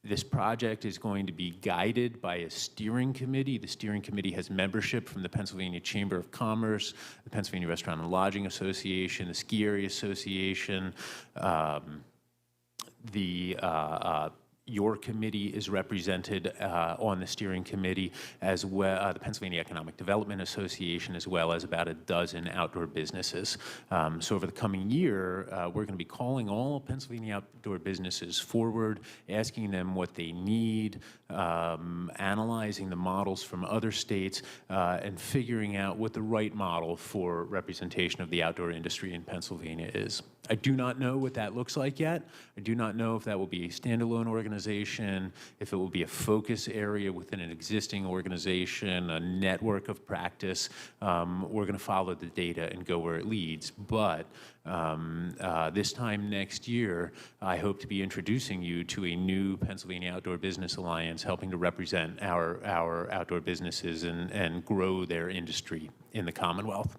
This project is going to be guided by a steering committee. The steering committee has membership from the Pennsylvania Chamber of Commerce, the Pennsylvania Restaurant and Lodging Association, the Ski Area Association, the Your committee is represented on the steering committee, as well the Pennsylvania Economic Development Association, as well as about a dozen outdoor businesses. So over the coming year, we're going to be calling all Pennsylvania outdoor businesses forward, asking them what they need, analyzing the models from other states, and figuring out what the right model for representation of the outdoor industry in Pennsylvania is. I do not know what that looks like yet. I do not know if that will be a standalone organization, if it will be a focus area within an existing organization, a network of practice. We're going to follow the data and go where it leads. But this time next year, I hope to be introducing you to a new Pennsylvania Outdoor Business Alliance, helping to represent our outdoor businesses and grow their industry in the Commonwealth.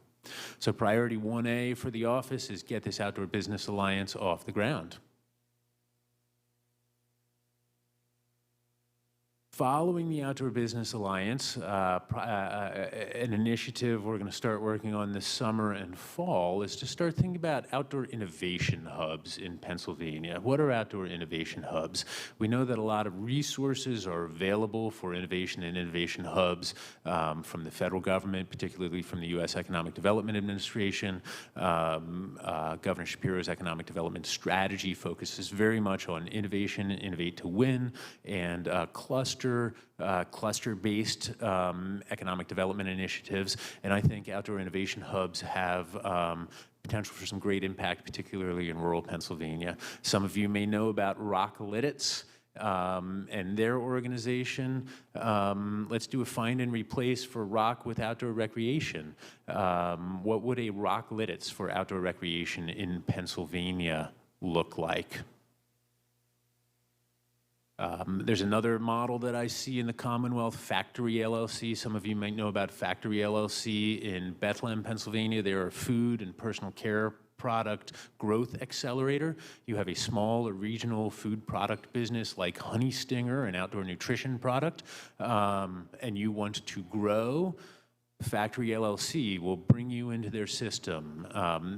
So priority 1A for the office is get this Outdoor Business Alliance off the ground. Following the Outdoor Business Alliance, an initiative we're going to start working on this summer and fall is to start thinking about outdoor innovation hubs in Pennsylvania. What are outdoor innovation hubs? We know that a lot of resources are available for innovation and innovation hubs from the federal government, particularly from the U.S. Economic Development Administration. Governor Shapiro's economic development strategy focuses very much on innovation, innovate to win, and cluster-based economic development initiatives. And I think outdoor innovation hubs have potential for some great impact, particularly in rural Pennsylvania. Some of you may know about Rocklytics and their organization. Let's do a find and replace for rock with outdoor recreation. What would a Rocklytics for outdoor recreation in Pennsylvania look like? There's another model that I see in the Commonwealth, Factory LLC. Some of you might know about Factory LLC in Bethlehem, Pennsylvania. They're a food and personal care product growth accelerator. You have a small or regional food product business like Honey Stinger, an outdoor nutrition product, and you want to grow. Factory LLC will bring you into their system.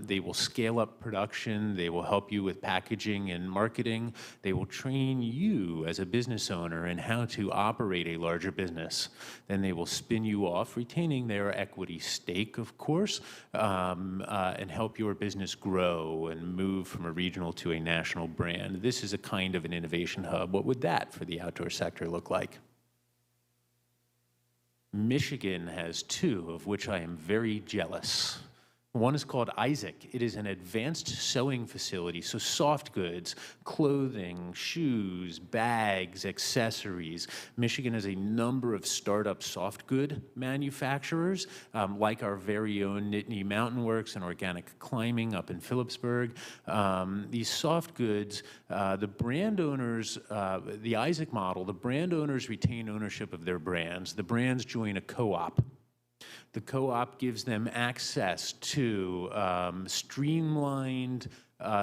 They will scale up production. They will help you with packaging and marketing. They will train you as a business owner in how to operate a larger business. Then they will spin you off, retaining their equity stake, of course, and help your business grow and move from a regional to a national brand. This is a kind of an innovation hub. What would that for the outdoor sector look like? Michigan has two, of which I am very jealous. One is called Isaac. It is an advanced sewing facility, so soft goods, clothing, shoes, bags, accessories. Michigan has a number of startup soft good manufacturers, like our very own Nittany Mountain Works and Organic Climbing up in Phillipsburg. These soft goods, the brand owners, the Isaac model, the brand owners retain ownership of their brands. The brands join a co-op. The co-op gives them access to streamlined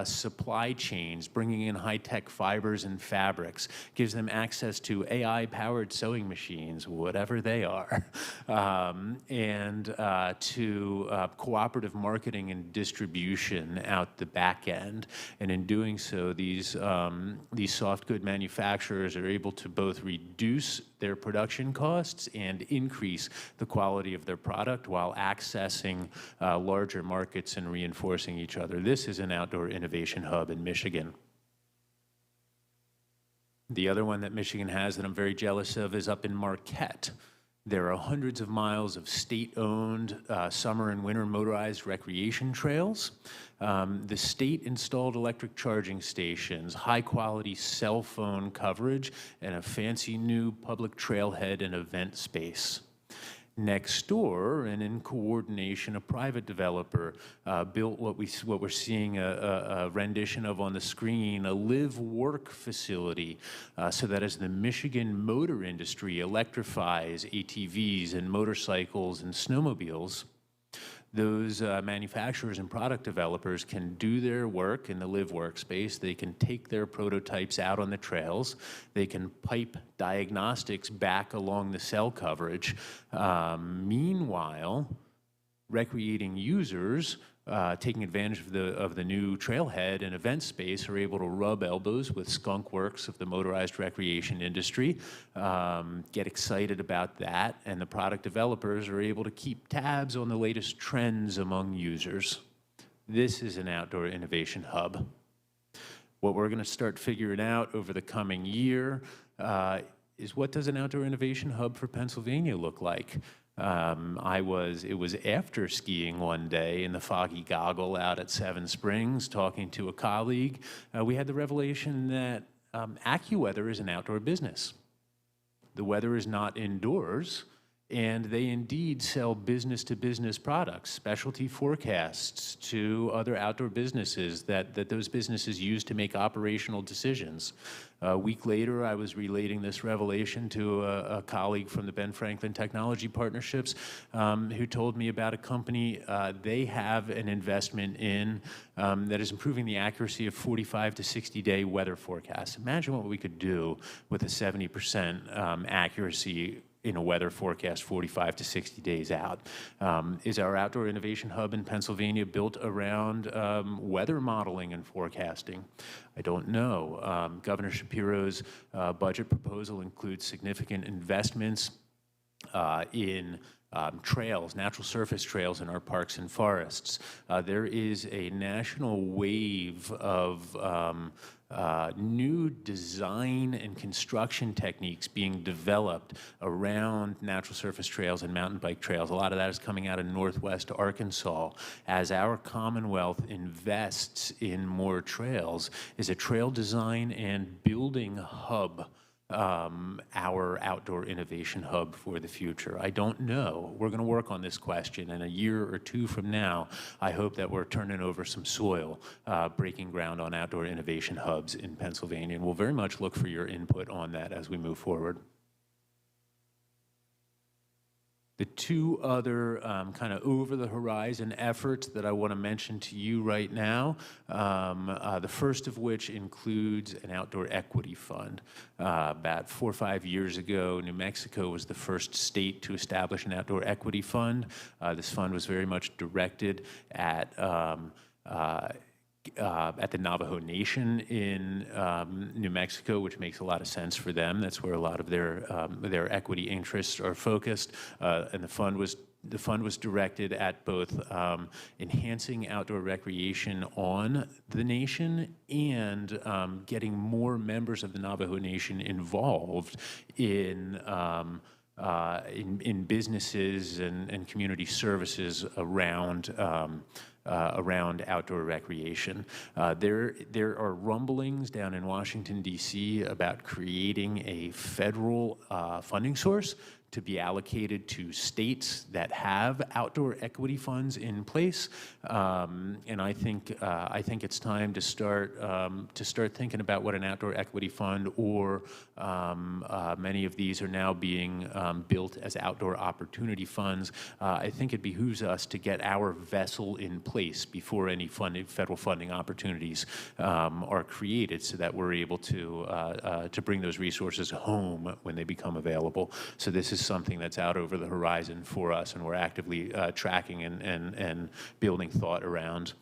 supply chains, bringing in high-tech fibers and fabrics, gives them access to AI-powered sewing machines, whatever they are, and to cooperative marketing and distribution out the back end. And in doing so, these soft good manufacturers are able to both reduce their production costs and increase the quality of their product while accessing larger markets and reinforcing each other. This is an outdoor innovation hub in Michigan. The other one that Michigan has that I'm very jealous of is up in Marquette. There are hundreds of miles of state-owned summer and winter motorized recreation trails. The state installed electric charging stations, high-quality cell phone coverage, and a fancy new public trailhead and event space. Next door, and in coordination, a private developer built what we're seeing a rendition of on the screen, a live-work facility, so that as the Michigan motor industry electrifies ATVs and motorcycles and snowmobiles, those manufacturers and product developers can do their work in the live workspace. They can take their prototypes out on the trails. They can pipe diagnostics back along the cell coverage. Meanwhile, recreating users taking advantage of the new trailhead and event space are able to rub elbows with skunk works of the motorized recreation industry, get excited about that, and the product developers are able to keep tabs on the latest trends among users. This is an outdoor innovation hub. What we're going to start figuring out over the coming year is, what does an outdoor innovation hub for Pennsylvania look like? It was after skiing one day in the foggy goggle out at Seven Springs, talking to a colleague, we had the revelation that AccuWeather is an outdoor business. The weather is not indoors, and they indeed sell business-to-business products, specialty forecasts to other outdoor businesses that those businesses use to make operational decisions. A week later, I was relating this revelation to a colleague from the Ben Franklin Technology Partnerships who told me about a company they have an investment in that is improving the accuracy of 45 to 60-day weather forecasts. Imagine what we could do with a 70% accuracy in a weather forecast 45 to 60 days out. Is our outdoor innovation hub in Pennsylvania built around weather modeling and forecasting? I don't know. Governor Shapiro's budget proposal includes significant investments in trails, natural surface trails in our parks and forests. There is a national wave of new design and construction techniques being developed around natural surface trails and mountain bike trails. A lot of that is coming out of Northwest Arkansas. As our Commonwealth invests in more trails, is a trail design and building hub our outdoor innovation hub for the future? I don't know. We're going to work on this question, and a year or two from now, I hope that we're turning over some soil, breaking ground on outdoor innovation hubs in Pennsylvania, and we'll very much look for your input on that as we move forward. The two other kind of over-the-horizon efforts that I want to mention to you right now, the first of which includes an outdoor equity fund. About 4 or 5 years ago, New Mexico was the first state to establish an outdoor equity fund. This fund was very much directed at the Navajo Nation in New Mexico, which makes a lot of sense for them. That's where a lot of their equity interests are focused. And the fund was directed at both enhancing outdoor recreation on the nation and getting more members of the Navajo Nation involved in businesses and community services around outdoor recreation. There are rumblings down in Washington, D.C. about creating a federal funding source to be allocated to states that have outdoor equity funds in place, and I think it's time to start thinking about what an outdoor equity fund, or many of these are now being built as outdoor opportunity funds. I think it behooves us to get our vessel in place before any federal funding opportunities are created, so that we're able to bring those resources home when they become available. So this is something that's out over the horizon for us, and we're actively tracking and building thought around.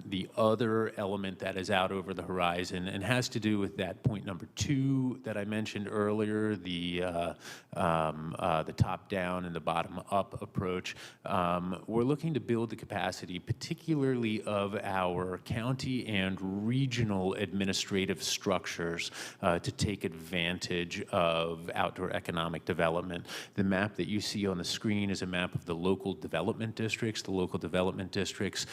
The other element that is out over the horizon and has to do with that point number 2 that I mentioned earlier, the top-down and the bottom-up approach. We're looking to build the capacity, particularly of our county and regional administrative structures, to take advantage of outdoor economic development. The map that you see on the screen is a map of the local development districts. The local development districts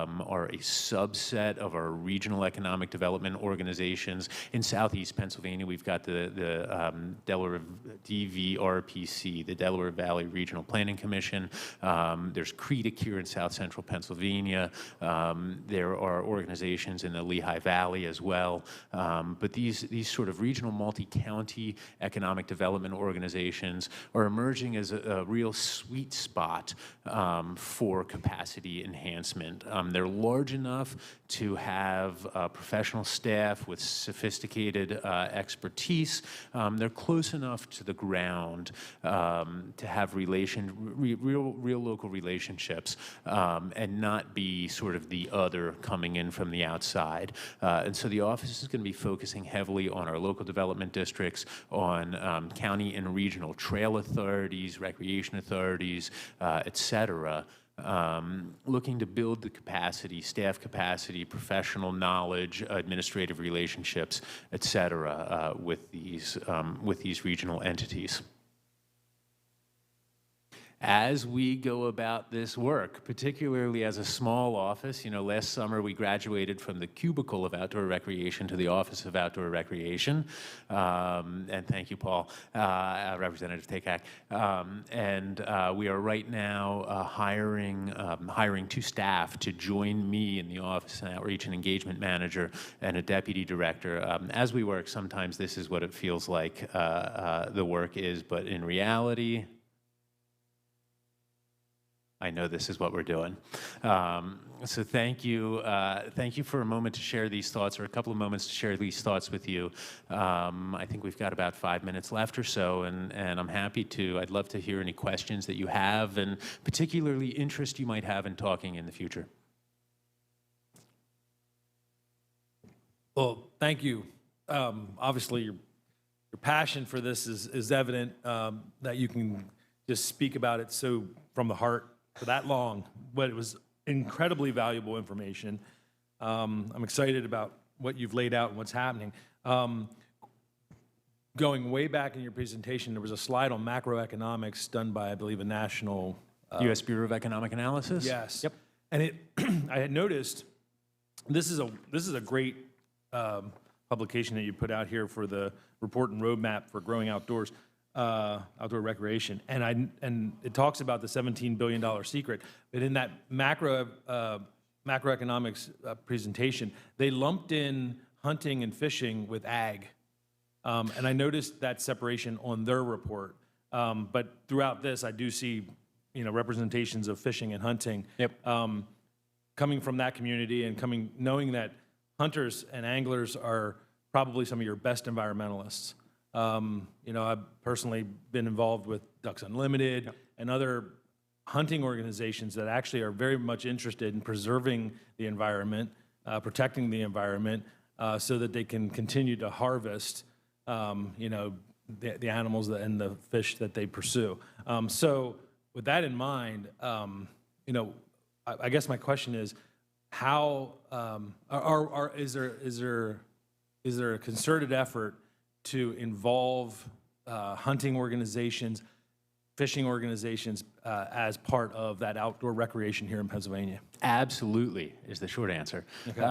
are a subset of our regional economic development organizations. In Southeast Pennsylvania, we've got the Delaware DVRPC, the Delaware Valley Regional Planning Commission. There's CREDIC here in South Central Pennsylvania. There are organizations in the Lehigh Valley as well. But these sort of regional multi-county economic development organizations are emerging as a real sweet spot for capacity enhancement. They're large enough to have professional staff with sophisticated expertise. They're close enough to the ground to have real local relationships and not be sort of the other coming in from the outside. And so the office is going to be focusing heavily on our local development districts, on county and regional trail authorities, recreation authorities, et cetera, looking to build the capacity, staff capacity, professional knowledge, administrative relationships, et cetera, with these regional entities. As we go about this work, particularly as a small office, last summer we graduated from the cubicle of outdoor recreation to the Office of Outdoor Recreation. And thank you, Paul, Representative Takak. And we are right now hiring 2 staff to join me in the office, an outreach and engagement manager and a deputy director. As we work, sometimes this is what it feels like the work is, but in reality, I know this is what we're doing. So thank you for a moment to share these thoughts, or a couple of moments to share these thoughts with you. I think we've got about 5 minutes left or so, and I'd love to hear any questions that you have, and particularly interest you might have in talking in the future. Well, thank you. Obviously, your passion for this is evident, that you can just speak about it so from the heart for that long, but it was incredibly valuable information. I'm excited about what you've laid out and what's happening. Going way back in your presentation, there was a slide on macroeconomics done by, I believe, a national... U.S. Bureau of Economic Analysis? Yes. Yep. And I had noticed, this is a great publication that you put out here for the report and roadmap for growing outdoors. Outdoor recreation, and it talks about the $17 billion secret. But in that macroeconomics presentation, they lumped in hunting and fishing with ag, and I noticed that separation on their report. But throughout this, I do see, representations of fishing and hunting. Yep. Coming from that community and knowing that hunters and anglers are probably some of your best environmentalists. I've personally been involved with Ducks Unlimited and other hunting organizations that actually are very much interested in preserving the environment, protecting the environment, so that they can continue to harvest, the animals and the fish that they pursue. So with that in mind, I guess my question is, how is there a concerted effort to involve hunting organizations, fishing organizations as part of that outdoor recreation here in Pennsylvania? Absolutely is the short answer. Okay.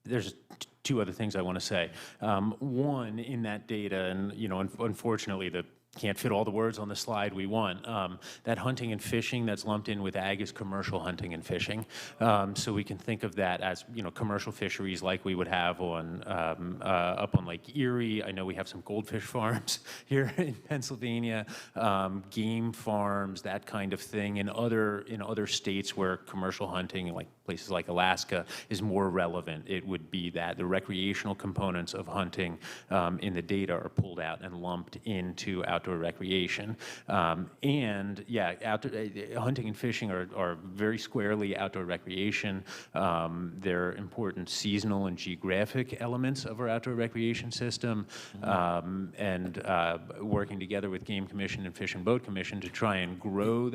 There's 2 other things I want to say. One, in that data, and unfortunately can't fit all the words on the slide we want. That hunting and fishing that's lumped in with ag is commercial hunting and fishing. So we can think of that as, commercial fisheries like we would have on up on Lake Erie. I know we have some goldfish farms here in Pennsylvania, game farms, that kind of thing. In other states where commercial hunting, like places like Alaska, is more relevant, it would be that the recreational components of hunting in the data are pulled out and lumped into outdoor recreation. Hunting and fishing are very squarely outdoor recreation. They're important seasonal and geographic elements of our outdoor recreation system, and working together with Game Commission and Fish and Boat Commission to try and grow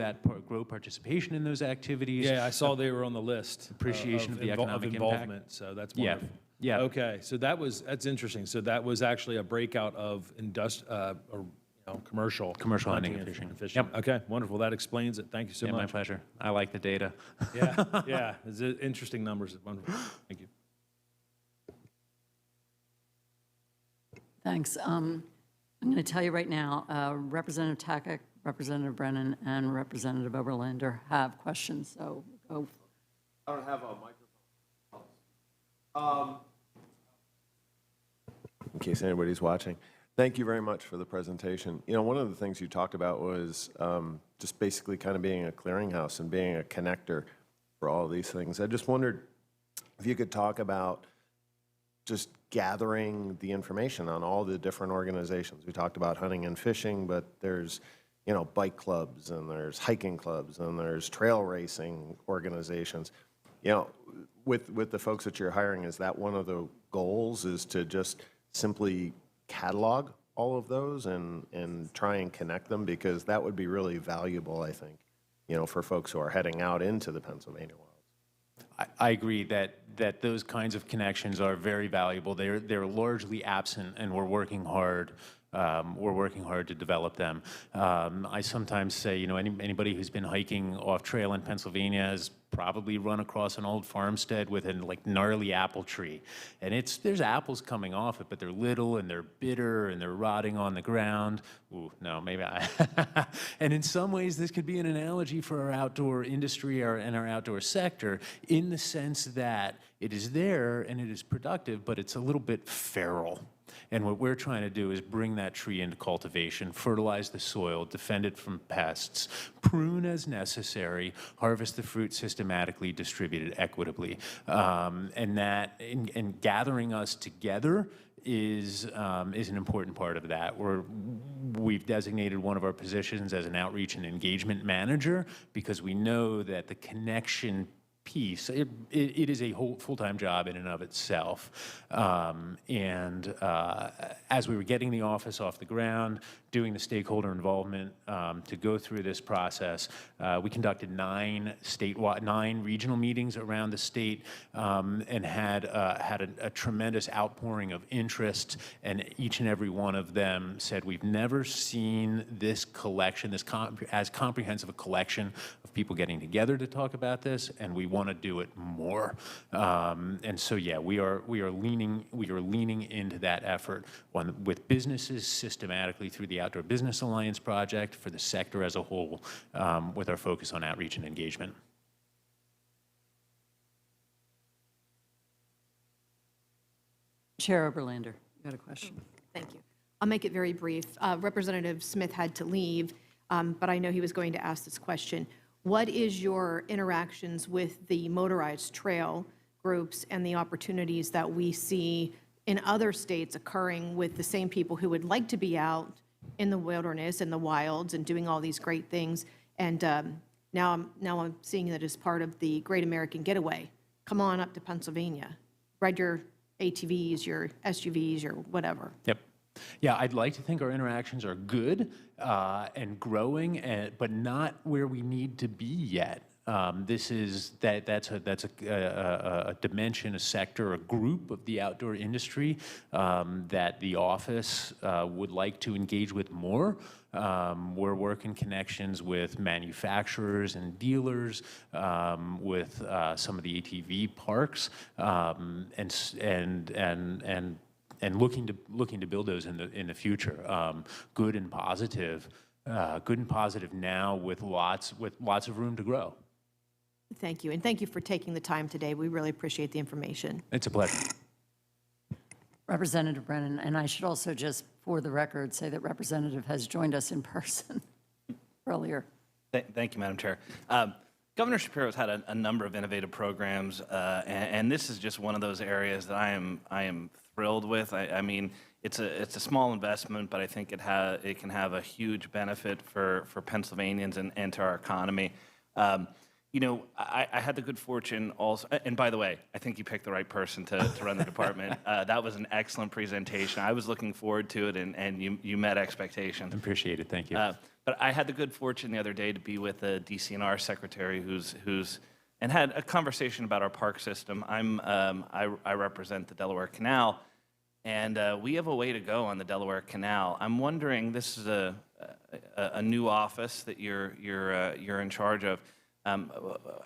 participation in those activities. Yeah, I saw they were on the list. Appreciation of the economic involvement, impact. so that's wonderful. Yeah. Okay, so that's interesting. So that was actually a breakout of commercial hunting and fishing. Yep. Okay, wonderful. That explains it. Thank you so much. My pleasure. I like the data. Yeah. It's interesting numbers. Wonderful. Thank you. Thanks. I'm going to tell you right now, Representative Takak, Representative Brennan, and Representative Oberlander have questions, so go. I don't have a microphone. In case anybody's watching. Thank you very much for the presentation. You know, one of the things you talked about was just basically kind of being a clearinghouse and being a connector for all of these things. I just wondered if you could talk about just gathering the information on all the different organizations. We talked about hunting and fishing, but there's, you know, bike clubs and there's hiking clubs and there's trail racing organizations. You know, with the folks that you're hiring, is that one of the goals, is to just simply catalog all of those and try and connect them? Because that would be really valuable, I think, you know, for folks who are heading out into the Pennsylvania wilds. I agree that those kinds of connections are very valuable. They're largely absent, and we're working hard. We're working hard to develop them. I sometimes say, you know, anybody who's been hiking off trail in Pennsylvania has probably run across an old farmstead with a like gnarly apple tree, and there's apples coming off it, but they're little and they're bitter and they're rotting on the ground. Ooh, no, maybe I. And in some ways, this could be an analogy for our outdoor industry and our outdoor sector, in the sense that it is there and it is productive, but it's a little bit feral. And what we're trying to do is bring that tree into cultivation, fertilize the soil, defend it from pests, prune as necessary, harvest the fruit systematically, distribute it equitably. And gathering us together is an important part of that. We've designated one of our positions as an outreach and engagement manager, because we know that the connection piece, it is a whole full-time job in and of itself. As we were getting the office off the ground, doing the stakeholder involvement to go through this process, we conducted 9 regional meetings around the state, and had a tremendous outpouring of interest. And each and every one of them said, we've never seen this collection, as comprehensive a collection of people getting together to talk about this, and we want to do it more. And so, yeah, we are leaning into that effort with businesses systematically through the Outdoor Business Alliance project, for the sector as a whole, with our focus on outreach and engagement. Chair Oberlander, you got a question? Thank you. I'll make it very brief. Representative Smith had to leave, but I know he was going to ask this question. What is your interactions with the motorized trail groups and the opportunities that we see in other states occurring with the same people who would like to be out in the wilderness and the wilds and doing all these great things? And now I'm seeing that as part of the Great American Getaway. Come on up to Pennsylvania. Ride your ATVs, your SUVs, your whatever. Yep. Yeah, I'd like to think our interactions are good and growing, but not where we need to be yet. That's a dimension, a sector, a group of the outdoor industry that the office would like to engage with more. We're working connections with manufacturers and dealers, with some of the ATV parks, and looking to build those in the future. Good and positive now, with lots of room to grow. Thank you, and thank you for taking the time today. We really appreciate the information. It's a pleasure. Representative Brennan, and I should also just, for the record, say that Representative has joined us in person earlier. Thank you, Madam Chair. Governor Shapiro's had a number of innovative programs, and this is just one of those areas that I am thrilled with. I mean, it's a small investment, but I think it can have a huge benefit for Pennsylvanians and to our economy. You know, I had the good fortune also, and by the way, I think you picked the right person to run the department. That was an excellent presentation. I was looking forward to it, and you met expectations. Appreciate it, thank you. But I had the good fortune the other day to be with a DCNR secretary and had a conversation about our park system. I represent the Delaware Canal, and we have a way to go on the Delaware Canal. I'm wondering, this is a new office that you're in charge of.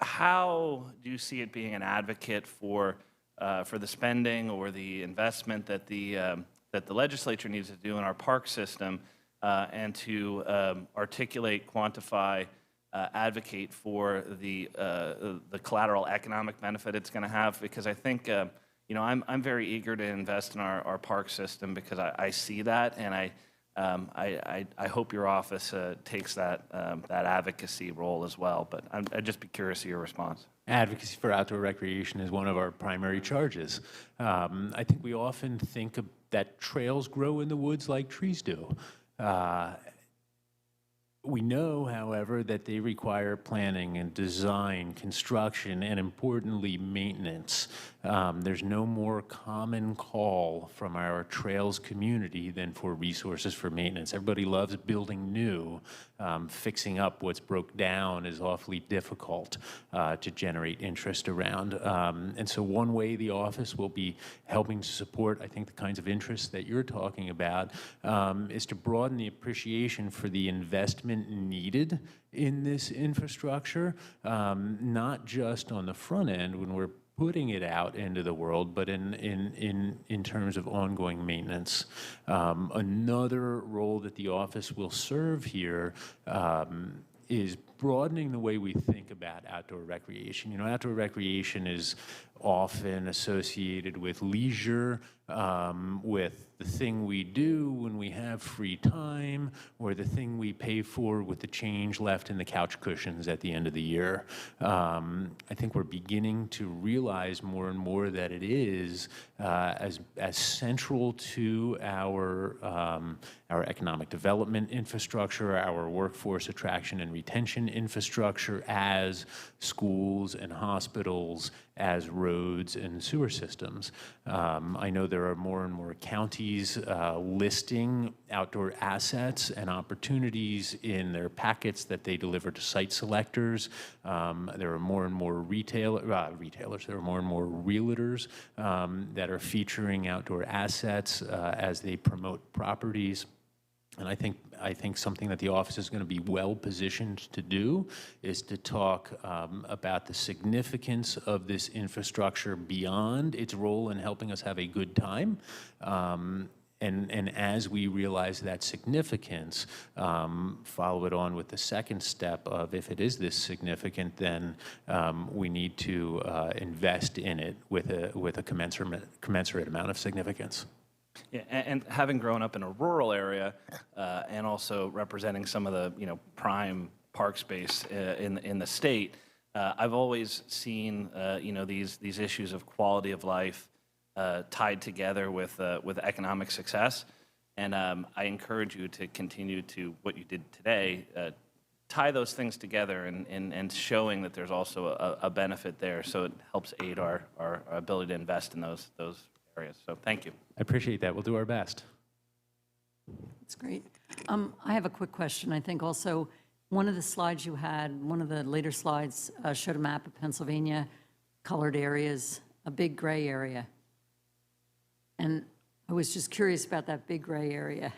How do you see it being an advocate for the spending or the investment that the legislature needs to do in our park system, and to articulate, quantify, advocate for the collateral economic benefit it's going to have? Because I think you know, I'm very eager to invest in our park system because I see that, and I hope your office takes that advocacy role as well. But I'd just be curious of your response. Advocacy for outdoor recreation is one of our primary charges. I think we often think that trails grow in the woods like trees do. We know, however, that they require planning and design, construction, and importantly, maintenance. There's no more common call from our trails community than for resources for maintenance. Everybody loves building new. Fixing up what's broke down is awfully difficult to generate interest around. And so one way the office will be helping to support, I think, the kinds of interests that you're talking about is to broaden the appreciation for the investment needed in this infrastructure, not just on the front end when we're putting it out into the world, but in terms of ongoing maintenance. Another role that the office will serve here is broadening the way we think about outdoor recreation. You know, outdoor recreation is often associated with leisure, with the thing we do when we have free time, or the thing we pay for with the change left in the couch cushions at the end of the year. I think we're beginning to realize more and more that it is as central to our economic development infrastructure, our workforce attraction and retention infrastructure, as schools and hospitals, as roads and sewer systems. I know there are more and more counties listing outdoor assets and opportunities in their packets that they deliver to site selectors. There are more and more retailers, there are more and more realtors that are featuring outdoor assets as they promote properties. And I think something that the office is going to be well positioned to do is to talk about the significance of this infrastructure beyond its role in helping us have a good time. And as we realize that significance, follow it on with the second step of, if it is this significant, then we need to invest in it with a commensurate amount of significance. Yeah, and having grown up in a rural area and also representing some of the prime park space in the state, I've always seen these issues of quality of life tied together with economic success, and I encourage you to continue to what you did today. Tie those things together and showing that there's also a benefit there, so it helps aid our ability to invest in those areas. So thank you. I appreciate that. We'll do our best. That's great. I have a quick question. I think also one of the slides you had, one of the later slides showed a map of Pennsylvania, colored areas, a big gray area. And I was just curious about that big gray area.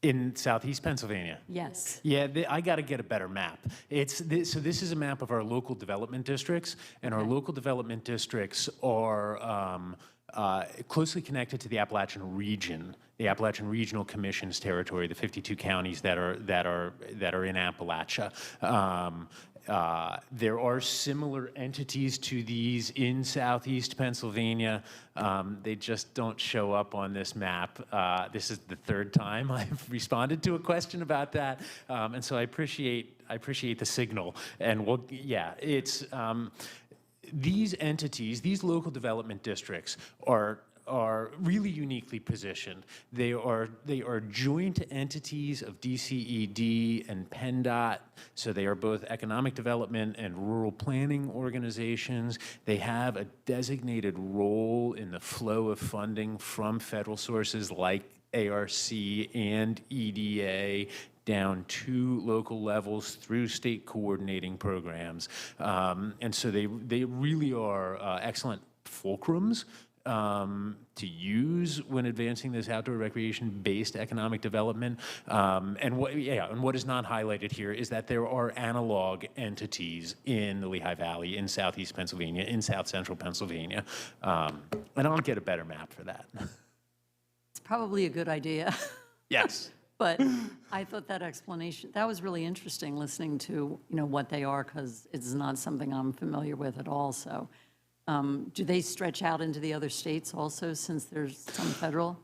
In southeast Pennsylvania? Yes. Yeah, I got to get a better map. So this is a map of our local development districts, and our local development districts are closely connected to the Appalachian region, the Appalachian Regional Commission's territory, the 52 counties that are in Appalachia. There are similar entities to these in southeast Pennsylvania. They just don't show up on this map. This is the third time I've responded to a question about that, and so I appreciate the signal. And it's. These entities, these local development districts are really uniquely positioned. They are joint entities of DCED and PennDOT, so they are both economic development and rural planning organizations. They have a designated role in the flow of funding from federal sources like ARC and EDA down to local levels through state coordinating programs. And so they really are excellent fulcrums to use when advancing this outdoor recreation-based economic development. And what is not highlighted here is that there are analog entities in the Lehigh Valley, in southeast Pennsylvania, in south central Pennsylvania. And I'll get a better map for that. It's probably a good idea. Yes. But I thought that explanation, that was really interesting, listening to what they are, because it's not something I'm familiar with at all. So Do they stretch out into the other states also, since there's some federal?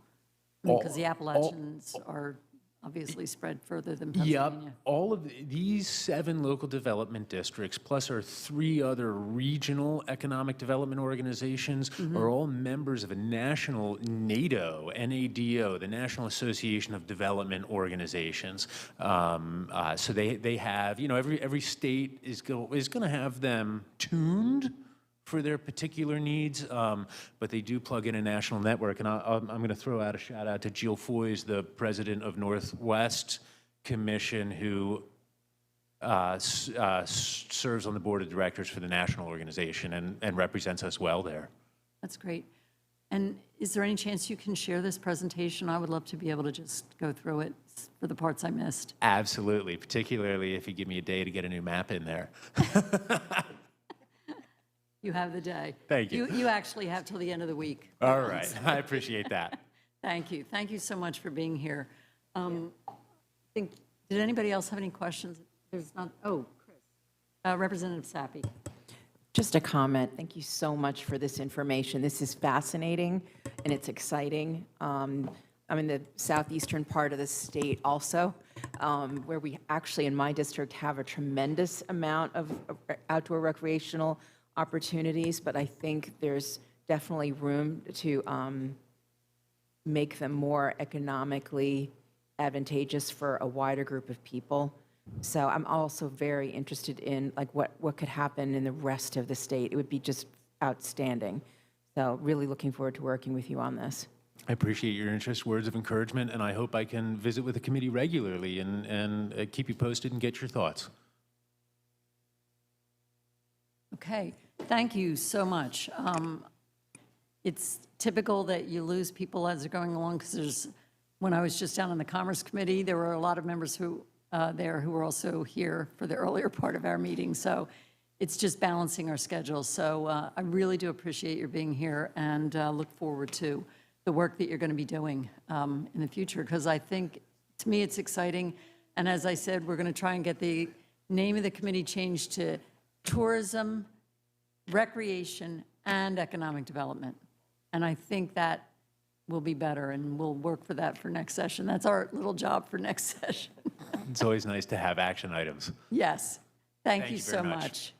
Because the Appalachians are obviously spread further than Pennsylvania. Yep, all of these 7 local development districts, plus our 3 other regional economic development organizations, are all members of a national NATO, NADO, the National Association of Development Organizations. So they have, every state is going to have them tuned for their particular needs, but they do plug in a national network. And I'm going to throw out a shout out to Jill Foys, the president of Northwest Commission, who serves on the board of directors for the national organization and represents us well there. That's great. And is there any chance you can share this presentation? I would love to be able to just go through it for the parts I missed. Absolutely, particularly if you give me a day to get a new map in there. You have the day. Thank you. You actually have till the end of the week. All right, I appreciate that. Thank you. Thank you so much for being here. Did anybody else have any questions? There's not, Chris. Representative Sappi. Just a comment. Thank you so much for this information. This is fascinating and it's exciting. I'm in the southeastern part of the state also, where we actually, in my district, have a tremendous amount of outdoor recreational opportunities, but I think there's definitely room to make them more economically advantageous for a wider group of people. So I'm also very interested in like what could happen in the rest of the state. It would be just outstanding. So really looking forward to working with you on this. I appreciate your interest, words of encouragement, and I hope I can visit with the committee regularly and keep you posted and get your thoughts. Okay, thank you so much. It's typical that you lose people as they're going along, because when I was just down on the Commerce Committee, there were a lot of members who were also here for the earlier part of our meeting. So it's just balancing our schedules. So I really do appreciate your being here, and look forward to the work that you're going to be doing in the future, because I think, to me, it's exciting. And as I said, we're going to try and get the name of the committee changed to Tourism, Recreation, and Economic Development. And I think that will be better, and we'll work for that for next session. That's our little job for next session. It's always nice to have action items. Yes. Thank you you so very much. much.